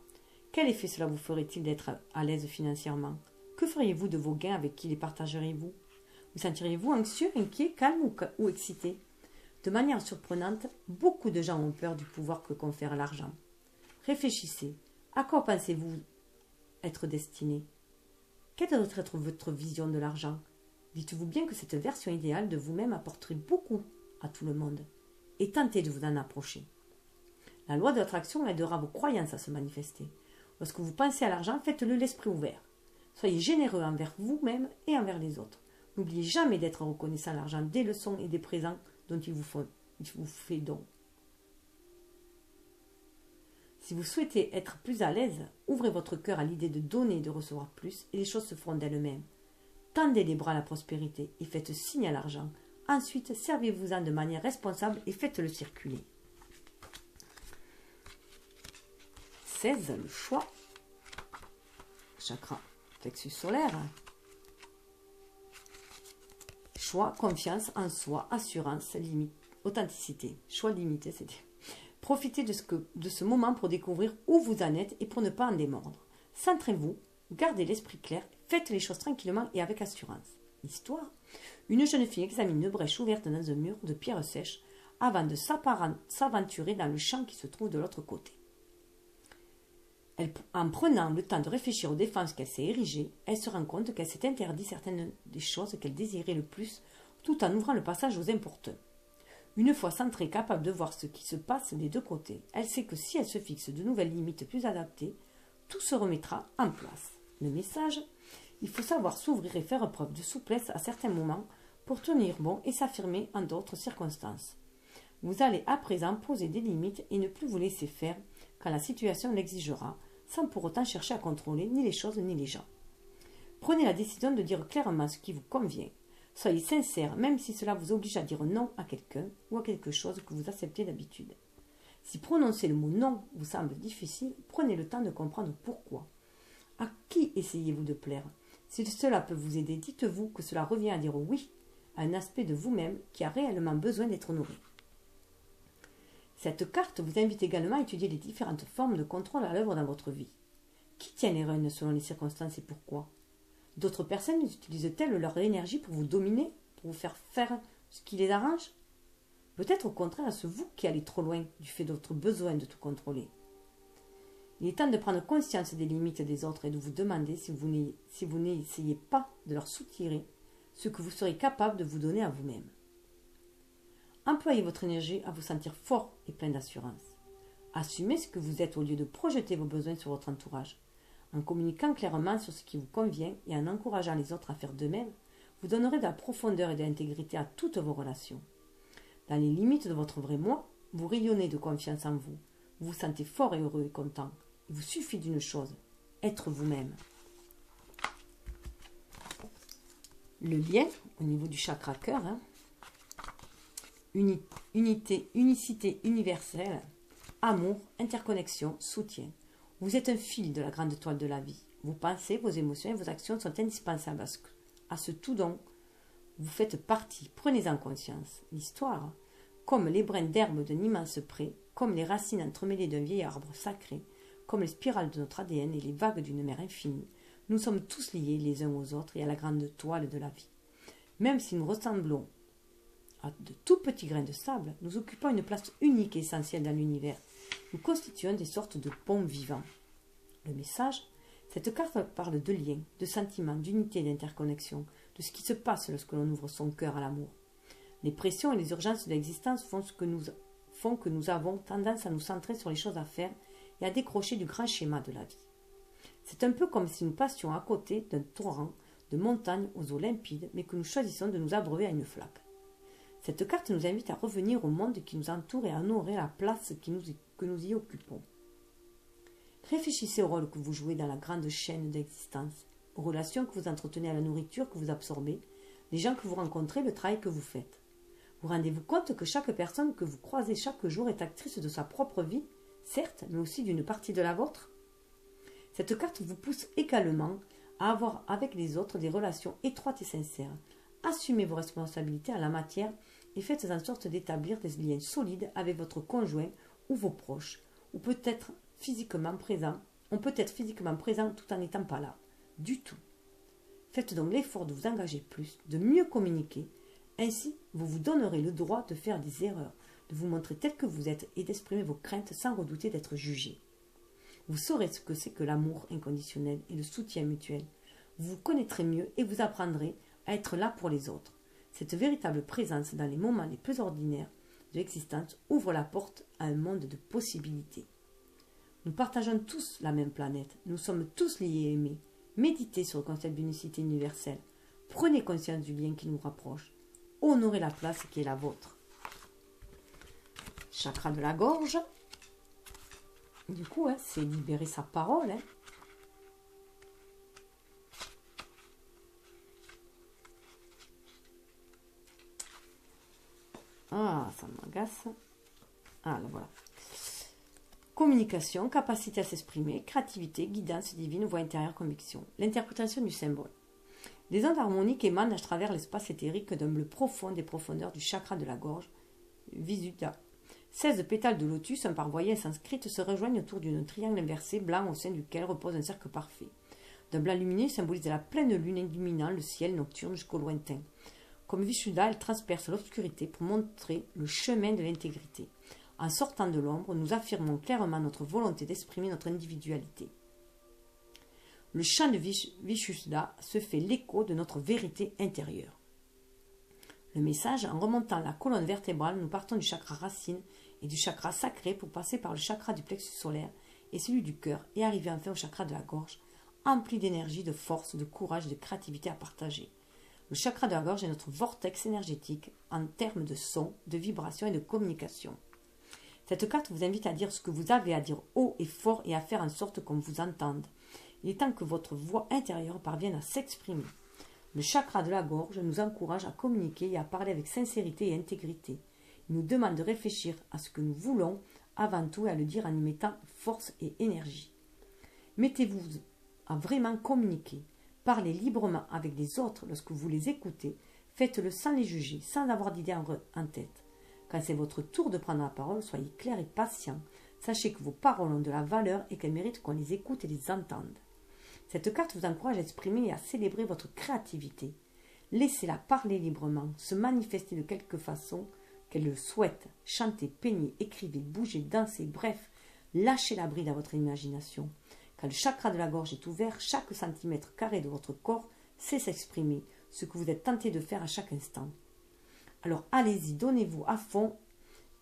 Quel effet cela vous ferait-il d'être à l'aise financièrement? Que feriez-vous de vos gains? Avec qui les partageriez-vous? Vous sentiriez-vous anxieux, inquiet, calme ou excité? De manière surprenante, beaucoup de gens ont peur du pouvoir que confère l'argent. Réfléchissez. À quoi pensez-vous être destiné? Quelle doit être votre vision de l'argent? Dites-vous bien que cette version idéale de vous-même apporterait beaucoup à tout le monde. Et tentez de vous en approcher. La loi de l'attraction aidera vos croyances à se manifester. Lorsque vous pensez à l'argent, faites-le l'esprit ouvert. Soyez généreux envers vous-même et envers les autres. N'oubliez jamais d'être reconnaissant à l'argent des leçons et des présents dont il vous fait don. Si vous souhaitez être plus à l'aise, ouvrez votre cœur à l'idée de donner et de recevoir plus, et les choses se feront d'elles-mêmes. Tendez les bras à la prospérité et faites signe à l'argent. Ensuite, servez-vous-en de manière responsable et faites-le circuler. 16. Le choix. Chakra plexus solaire. Choix, confiance en soi, assurance, limite, authenticité. Choix limité, c'était. Profitez de ce moment pour découvrir où vous en êtes et pour ne pas en démordre. Centrez-vous, gardez l'esprit clair, faites les choses tranquillement et avec assurance. Histoire. Une jeune fille examine une brèche ouverte dans un mur de pierre sèche avant de s'aventurer dans le champ qui se trouve de l'autre côté. En prenant le temps de réfléchir aux défenses qu'elle s'est érigées, elle se rend compte qu'elle s'est interdit certaines des choses qu'elle désirait le plus, tout en ouvrant le passage aux importuns. Une fois centrée, capable de voir ce qui se passe des deux côtés, elle sait que si elle se fixe de nouvelles limites plus adaptées, tout se remettra en place. Le message: il faut savoir s'ouvrir et faire preuve de souplesse à certains moments pour tenir bon et s'affirmer en d'autres circonstances. Vous allez à présent poser des limites et ne plus vous laisser faire quand la situation l'exigera, sans pour autant chercher à contrôler ni les choses ni les gens. Prenez la décision de dire clairement ce qui vous convient. Soyez sincère, même si cela vous oblige à dire non à quelqu'un ou à quelque chose que vous acceptez d'habitude. Si prononcer le mot non vous semble difficile, prenez le temps de comprendre pourquoi. À qui essayez-vous de plaire? Si cela peut vous aider, dites-vous que cela revient à dire oui à un aspect de vous-même qui a réellement besoin d'être nourri. Cette carte vous invite également à étudier les différentes formes de contrôle à l'œuvre dans votre vie. Qui tient les rênes selon les circonstances et pourquoi? D'autres personnes utilisent-elles leur énergie pour vous dominer, pour vous faire faire ce qui les arrange? Peut-être au contraire est-ce vous qui allez trop loin du fait de votre besoin de tout contrôler. Il est temps de prendre conscience des limites des autres et de vous demander si vous n'essayez pas de leur soutirer ce que vous serez capable de vous donner à vous-même. Employez votre énergie à vous sentir fort et plein d'assurance. Assumez ce que vous êtes au lieu de projeter vos besoins sur votre entourage. En communiquant clairement sur ce qui vous convient et en encourageant les autres à faire de même, vous donnerez de la profondeur et de l'intégrité à toutes vos relations. Dans les limites de votre vrai moi, vous rayonnez de confiance en vous. Vous vous sentez fort et heureux et content. Il vous suffit d'une chose, être vous-même. Le lien au niveau du chakra cœur, unité, unicité universelle, amour, interconnexion, soutien. Vous êtes un fil de la grande toile de la vie. Vos pensées, vos émotions et vos actions sont indispensables à ce tout dont vous faites partie. Prenez-en conscience. L'histoire, comme les brins d'herbe d'un immense pré, comme les racines entremêlées d'un vieil arbre sacré, comme les spirales de notre ADN et les vagues d'une mer infinie, nous sommes tous liés les uns aux autres et à la grande toile de la vie. Même si nous ressemblons à de tout petits grains de sable, nous occupons une place unique et essentielle dans l'univers. Nous constituons des sortes de ponts vivants. Le message: cette carte parle de liens, de sentiments, d'unité et d'interconnexion, de ce qui se passe lorsque l'on ouvre son cœur à l'amour. Les pressions et les urgences de l'existence font que nous avons tendance à nous centrer sur les choses à faire et à décrocher du grand schéma de la vie. C'est un peu comme si nous passions à côté d'un torrent de montagnes aux eaux limpides, mais que nous choisissons de nous abreuver à une flaque. Cette carte nous invite à revenir au monde qui nous entoure et à honorer la place que nous y occupons. Réfléchissez au rôle que vous jouez dans la grande chaîne d'existence, aux relations que vous entretenez, à la nourriture que vous absorbez, les gens que vous rencontrez, le travail que vous faites. Vous rendez-vous compte que chaque personne que vous croisez chaque jour est actrice de sa propre vie, certes, mais aussi d'une partie de la vôtre? Cette carte vous pousse également à avoir avec les autres des relations étroites et sincères. Assumez vos responsabilités en la matière et faites en sorte d'établir des liens solides avec votre conjoint ou vos proches, ou peut-être physiquement présents. On peut être physiquement présent tout en n'étant pas là, du tout. Faites donc l'effort de vous engager plus, de mieux communiquer. Ainsi, vous vous donnerez le droit de faire des erreurs, de vous montrer tel que vous êtes et d'exprimer vos craintes sans redouter d'être jugé. Vous saurez ce que c'est que l'amour inconditionnel et le soutien mutuel. Vous vous connaîtrez mieux et vous apprendrez à être là pour les autres. Cette véritable présence dans les moments les plus ordinaires de l'existence ouvre la porte à un monde de possibilités. Nous partageons tous la même planète. Nous sommes tous liés et aimés. Méditez sur le concept d'unicité universelle. Prenez conscience du lien qui nous rapproche. Honorez la place qui est la vôtre. Chakra de la gorge. Du coup, c'est libérer sa parole. Ah, ça m'agace. Ah, là, voilà. Communication, capacité à s'exprimer, créativité, guidance divine, voix intérieure, conviction. L'interprétation du symbole. Les ondes harmoniques émanent à travers l'espace éthérique d'un bleu profond des profondeurs du chakra de la gorge, Visuddha. 16 pétales de lotus, un par voyelle sanscrite, se rejoignent autour d'un triangle inversé blanc au sein duquel repose un cercle parfait. D'un blanc lumineux symbolise la pleine lune illuminant le ciel nocturne jusqu'au lointain. Comme Visuddha, elle transperce l'obscurité pour montrer le chemin de l'intégrité. En sortant de l'ombre, nous affirmons clairement notre volonté d'exprimer notre individualité. Le chant de Visuddha se fait l'écho de notre vérité intérieure. Le message, en remontant la colonne vertébrale, nous partons du chakra racine et du chakra sacré pour passer par le chakra du plexus solaire et celui du cœur et arriver enfin au chakra de la gorge, empli d'énergie, de force, de courage et de créativité à partager. Le chakra de la gorge est notre vortex énergétique en termes de son, de vibration et de communication. Cette carte vous invite à dire ce que vous avez à dire haut et fort et à faire en sorte qu'on vous entende. Il est temps que votre voix intérieure parvienne à s'exprimer. Le chakra de la gorge nous encourage à communiquer et à parler avec sincérité et intégrité. Il nous demande de réfléchir à ce que nous voulons avant tout et à le dire en y mettant force et énergie. Mettez-vous à vraiment communiquer. Parlez librement avec les autres lorsque vous les écoutez. Faites-le sans les juger, sans avoir d'idées en tête. Quand c'est votre tour de prendre la parole, soyez clair et patient. Sachez que vos paroles ont de la valeur et qu'elles méritent qu'on les écoute et les entende. Cette carte vous encourage à exprimer et à célébrer votre créativité. Laissez-la parler librement, se manifester de quelque façon qu'elle le souhaite. Chantez, peignez, écrivez, bougez, dansez, bref, lâchez la bride à votre imagination. Quand le chakra de la gorge est ouvert, chaque centimètre carré de votre corps sait s'exprimer, ce que vous êtes tenté de faire à chaque instant. Alors allez-y, donnez-vous à fond,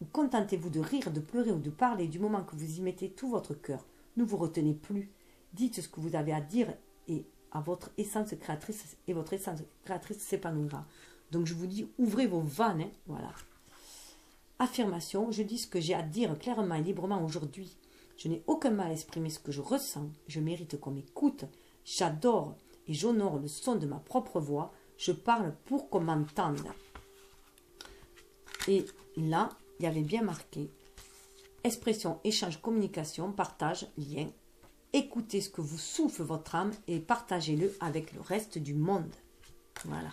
ou contentez-vous de rire, de pleurer ou de parler du moment que vous y mettez tout votre cœur. Ne vous retenez plus. Dites ce que vous avez à dire et à votre essence créatrice, et votre essence créatrice s'épanouira. Donc je vous dis, ouvrez vos vannes, voilà. Affirmation, je dis ce que j'ai à dire clairement et librement aujourd'hui. Je n'ai aucun mal à exprimer ce que je ressens. Je mérite qu'on m'écoute. J'adore et j'honore le son de ma propre voix. Je parle pour qu'on m'entende. Et là, il y avait bien marqué expression, échange, communication, partage, lien. Écoutez ce que vous souffle votre âme et partagez-le avec le reste du monde. Voilà.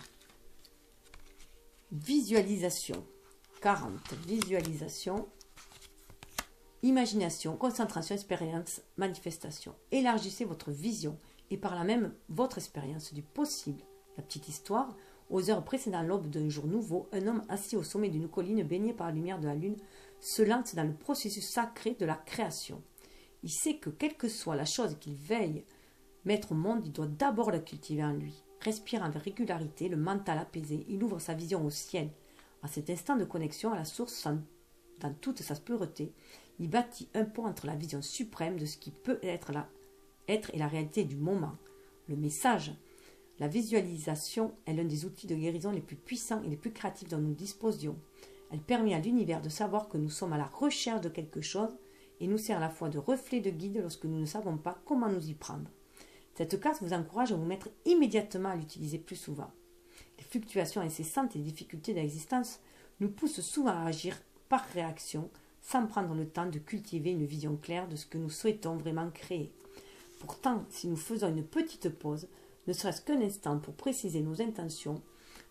Visualisation. 40. Visualisation. Imagination, concentration, expérience, manifestation. Élargissez votre vision et par là même votre expérience du possible. La petite histoire. Aux heures précédant l'aube d'un jour nouveau, un homme assis au sommet d'une colline baignée par la lumière de la lune se lance dans le processus sacré de la création. Il sait que quelle que soit la chose qu'il veille mettre au monde, il doit d'abord la cultiver en lui. Respire avec régularité, le mental apaisé, il ouvre sa vision au ciel. À cet instant de connexion à la source dans toute sa pureté, il bâtit un pont entre la vision suprême de ce qui peut être et la réalité du moment. Le message. La visualisation est l'un des outils de guérison les plus puissants et les plus créatifs dont nous disposions. Elle permet à l'univers de savoir que nous sommes à la recherche de quelque chose et nous sert à la fois de reflet de guide lorsque nous ne savons pas comment nous y prendre. Cette carte vous encourage à vous mettre immédiatement à l'utiliser plus souvent. Les fluctuations incessantes et les difficultés de l'existence nous poussent souvent à agir par réaction sans prendre le temps de cultiver une vision claire de ce que nous souhaitons vraiment créer. Pourtant, si nous faisons une petite pause, ne serait-ce qu'un instant pour préciser nos intentions,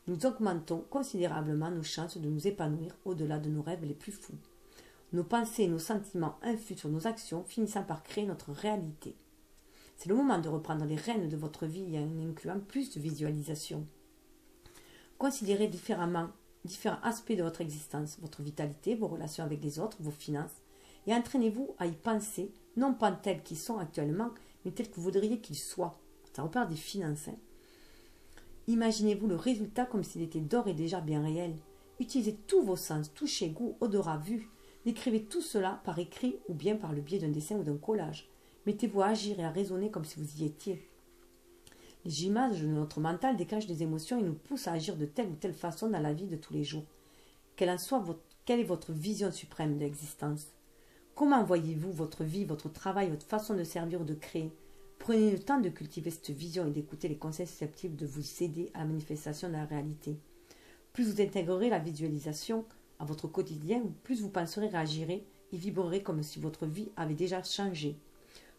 nous augmentons considérablement nos chances de nous épanouir au-delà de nos rêves les plus fous. Nos pensées et nos sentiments influent sur nos actions, finissant par créer notre réalité. C'est le moment de reprendre les rênes de votre vie en incluant plus de visualisation. Considérez différents aspects de votre existence, votre vitalité, vos relations avec les autres, vos finances, et entraînez-vous à y penser, non pas tels qu'ils sont actuellement, mais tels que vous voudriez qu'ils soient. Ça repart des finances. Imaginez-vous le résultat comme s'il était d'ores et déjà bien réel. Utilisez tous vos sens, toucher, goût, odorat, vue. Décrivez tout cela par écrit ou bien par le biais d'un dessin ou d'un collage. Mettez-vous à agir et à raisonner comme si vous y étiez. Les images de notre mental déclenchent des émotions et nous poussent à agir de telle ou telle façon dans la vie de tous les jours. Quelle est votre vision suprême de l'existence? Comment voyez-vous votre vie, votre travail, votre façon de servir ou de créer? Prenez le temps de cultiver cette vision et d'écouter les conseils susceptibles de vous aider à la manifestation de la réalité. Plus vous intégrerez la visualisation à votre quotidien, plus vous penserez, réagirez et vibrerez comme si votre vie avait déjà changé.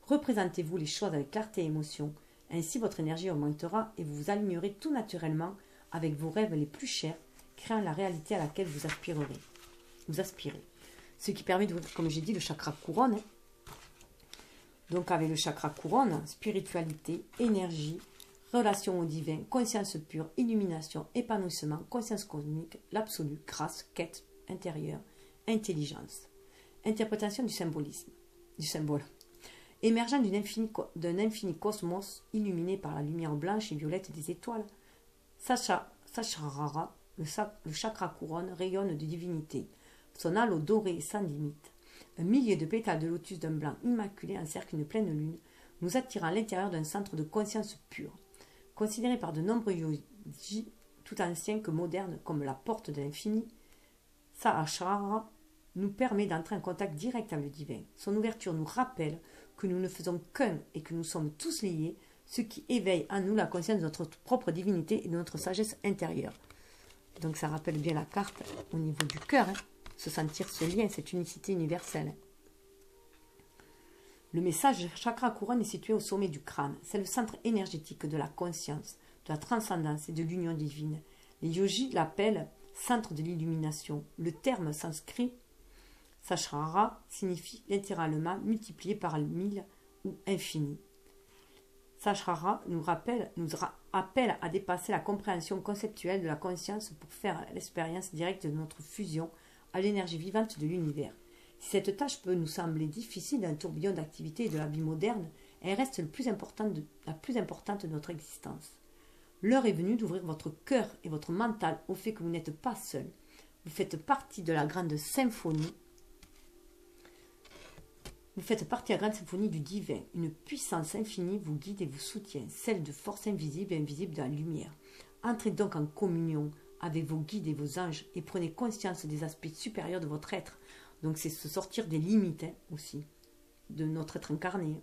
Représentez-vous les choses avec clarté et émotion. Ainsi, votre énergie augmentera et vous vous alignerez tout naturellement avec vos rêves les plus chers, créant la réalité à laquelle vous aspirez. Ce qui permet d'ouvrir, comme j'ai dit, le chakra couronne. Donc avec le chakra couronne, spiritualité, énergie, relation au divin, conscience pure, illumination, épanouissement, conscience cosmique, l'absolu, grâce, quête intérieure, intelligence. Interprétation du symbole. Émergeant d'un infini cosmos illuminé par la lumière blanche et violette des étoiles, Sahasrara, le chakra couronne, rayonne de divinité. Son halo doré sans limite. Un millier de pétales de lotus d'un blanc immaculé encerclent une pleine lune, nous attirant à l'intérieur d'un centre de conscience pure. Considéré par de nombreux yogis, tout anciens que modernes, comme la porte de l'infini, Sahasrara nous permet d'entrer en contact direct avec le divin. Son ouverture nous rappelle que nous ne faisons qu'un et que nous sommes tous liés, ce qui éveille en nous la conscience de notre propre divinité et de notre sagesse intérieure. Donc ça rappelle bien la carte au niveau du cœur, se sentir ce lien, cette unicité universelle. Le message de chakra couronne est situé au sommet du crâne. C'est le centre énergétique de la conscience, de la transcendance et de l'union divine. Les yogis l'appellent centre de l'illumination. Le terme sanskrit Sahasrara signifie littéralement multiplié par 1000 ou infini. Sahasrara nous appelle à dépasser la compréhension conceptuelle de la conscience pour faire l'expérience directe de notre fusion à l'énergie vivante de l'univers. Si cette tâche peut nous sembler difficile dans un tourbillon d'activités et de la vie moderne, elle reste la plus importante de notre existence. L'heure est venue d'ouvrir votre cœur et votre mental au fait que vous n'êtes pas seul. Vous faites partie de la grande symphonie. Vous faites partie de la grande symphonie du divin. Une puissance infinie vous guide et vous soutient, celle de force invisible et invisible de la lumière. Entrez donc en communion avec vos guides et vos anges et prenez conscience des aspects supérieurs de votre être. Donc c'est se sortir des limites aussi, de notre être incarné.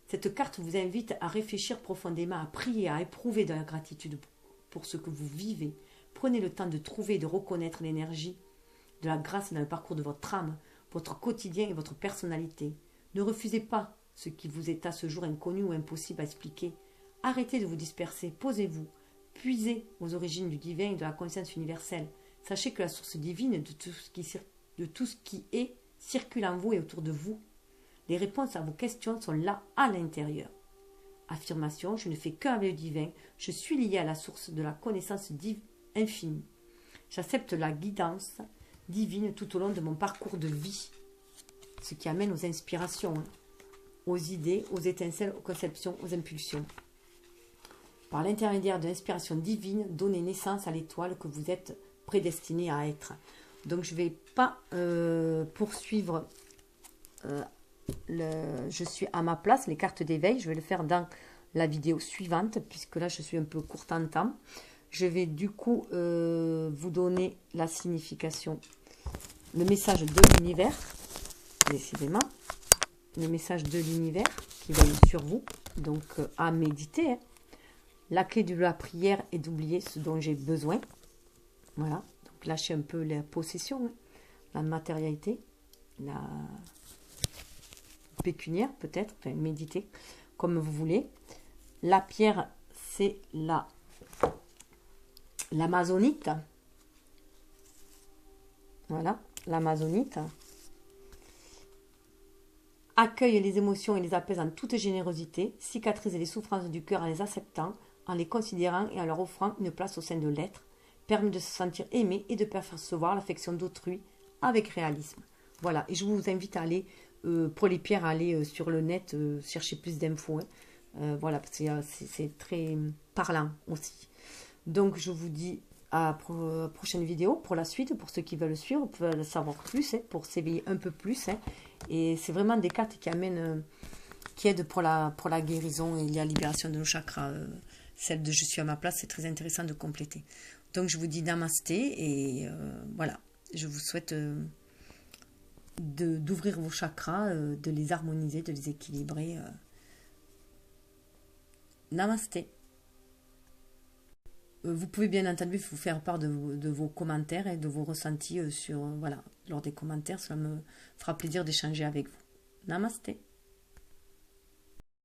Cette carte vous invite à réfléchir profondément, à prier, à éprouver de la gratitude pour ce que vous vivez. Prenez le temps de trouver et de reconnaître l'énergie de la grâce dans le parcours de votre âme, votre quotidien et votre personnalité. Ne refusez pas ce qui vous est à ce jour inconnu ou impossible à expliquer. Arrêtez de vous disperser, posez-vous, puisez aux origines du divin et de la conscience universelle. Sachez que la source divine de tout ce qui est circule en vous et autour de vous. Les réponses à vos questions sont là, à l'intérieur. Affirmation, je ne fais qu'un avec le divin, je suis lié à la source de la connaissance infinie. J'accepte la guidance divine tout au long de mon parcours de vie, ce qui amène aux inspirations, aux idées, aux étincelles, aux conceptions, aux impulsions. Par l'intermédiaire de l'inspiration divine, donnez naissance à l'étoile que vous êtes prédestiné à être. Donc je ne vais pas poursuivre je suis à ma place, les cartes d'éveil, je vais le faire dans la vidéo suivante, puisque là je suis un peu courte en temps. Je vais du coup vous donner la signification, le message de l'univers, décidément, le message de l'univers qui veille sur vous, donc à méditer. La clé de la prière est d'oublier ce dont j'ai besoin. Voilà, donc lâchez un peu la possession, la matérialité, la pécuniaire peut-être, enfin méditer comme vous voulez. La pierre, c'est l'amazonite. Voilà, l'amazonite. Accueille les émotions et les apaise en toute générosité, cicatrise les souffrances du cœur en les acceptant, en les considérant et en leur offrant une place au sein de l'être, permet de se sentir aimé et de percevoir l'affection d'autrui avec réalisme. Voilà, et je vous invite à aller, pour les pierres, à aller sur le net, chercher plus d'infos. Voilà, parce que c'est très parlant aussi. Donc, je vous dis à la prochaine vidéo pour la suite, pour ceux qui veulent suivre, veulent savoir plus, pour s'éveiller un peu plus. Et c'est vraiment des cartes qui amènent, qui aident pour la guérison et la libération de nos chakras. Celle de Je suis à ma place, c'est très intéressant de compléter. Donc je vous dis namasté et voilà, je vous souhaite d'ouvrir vos chakras, de les harmoniser, de les équilibrer. Namasté. Vous pouvez bien entendu vous faire part de vos commentaires et de vos ressentis sur, voilà, lors des commentaires. Cela me fera plaisir d'échanger avec vous. Namasté.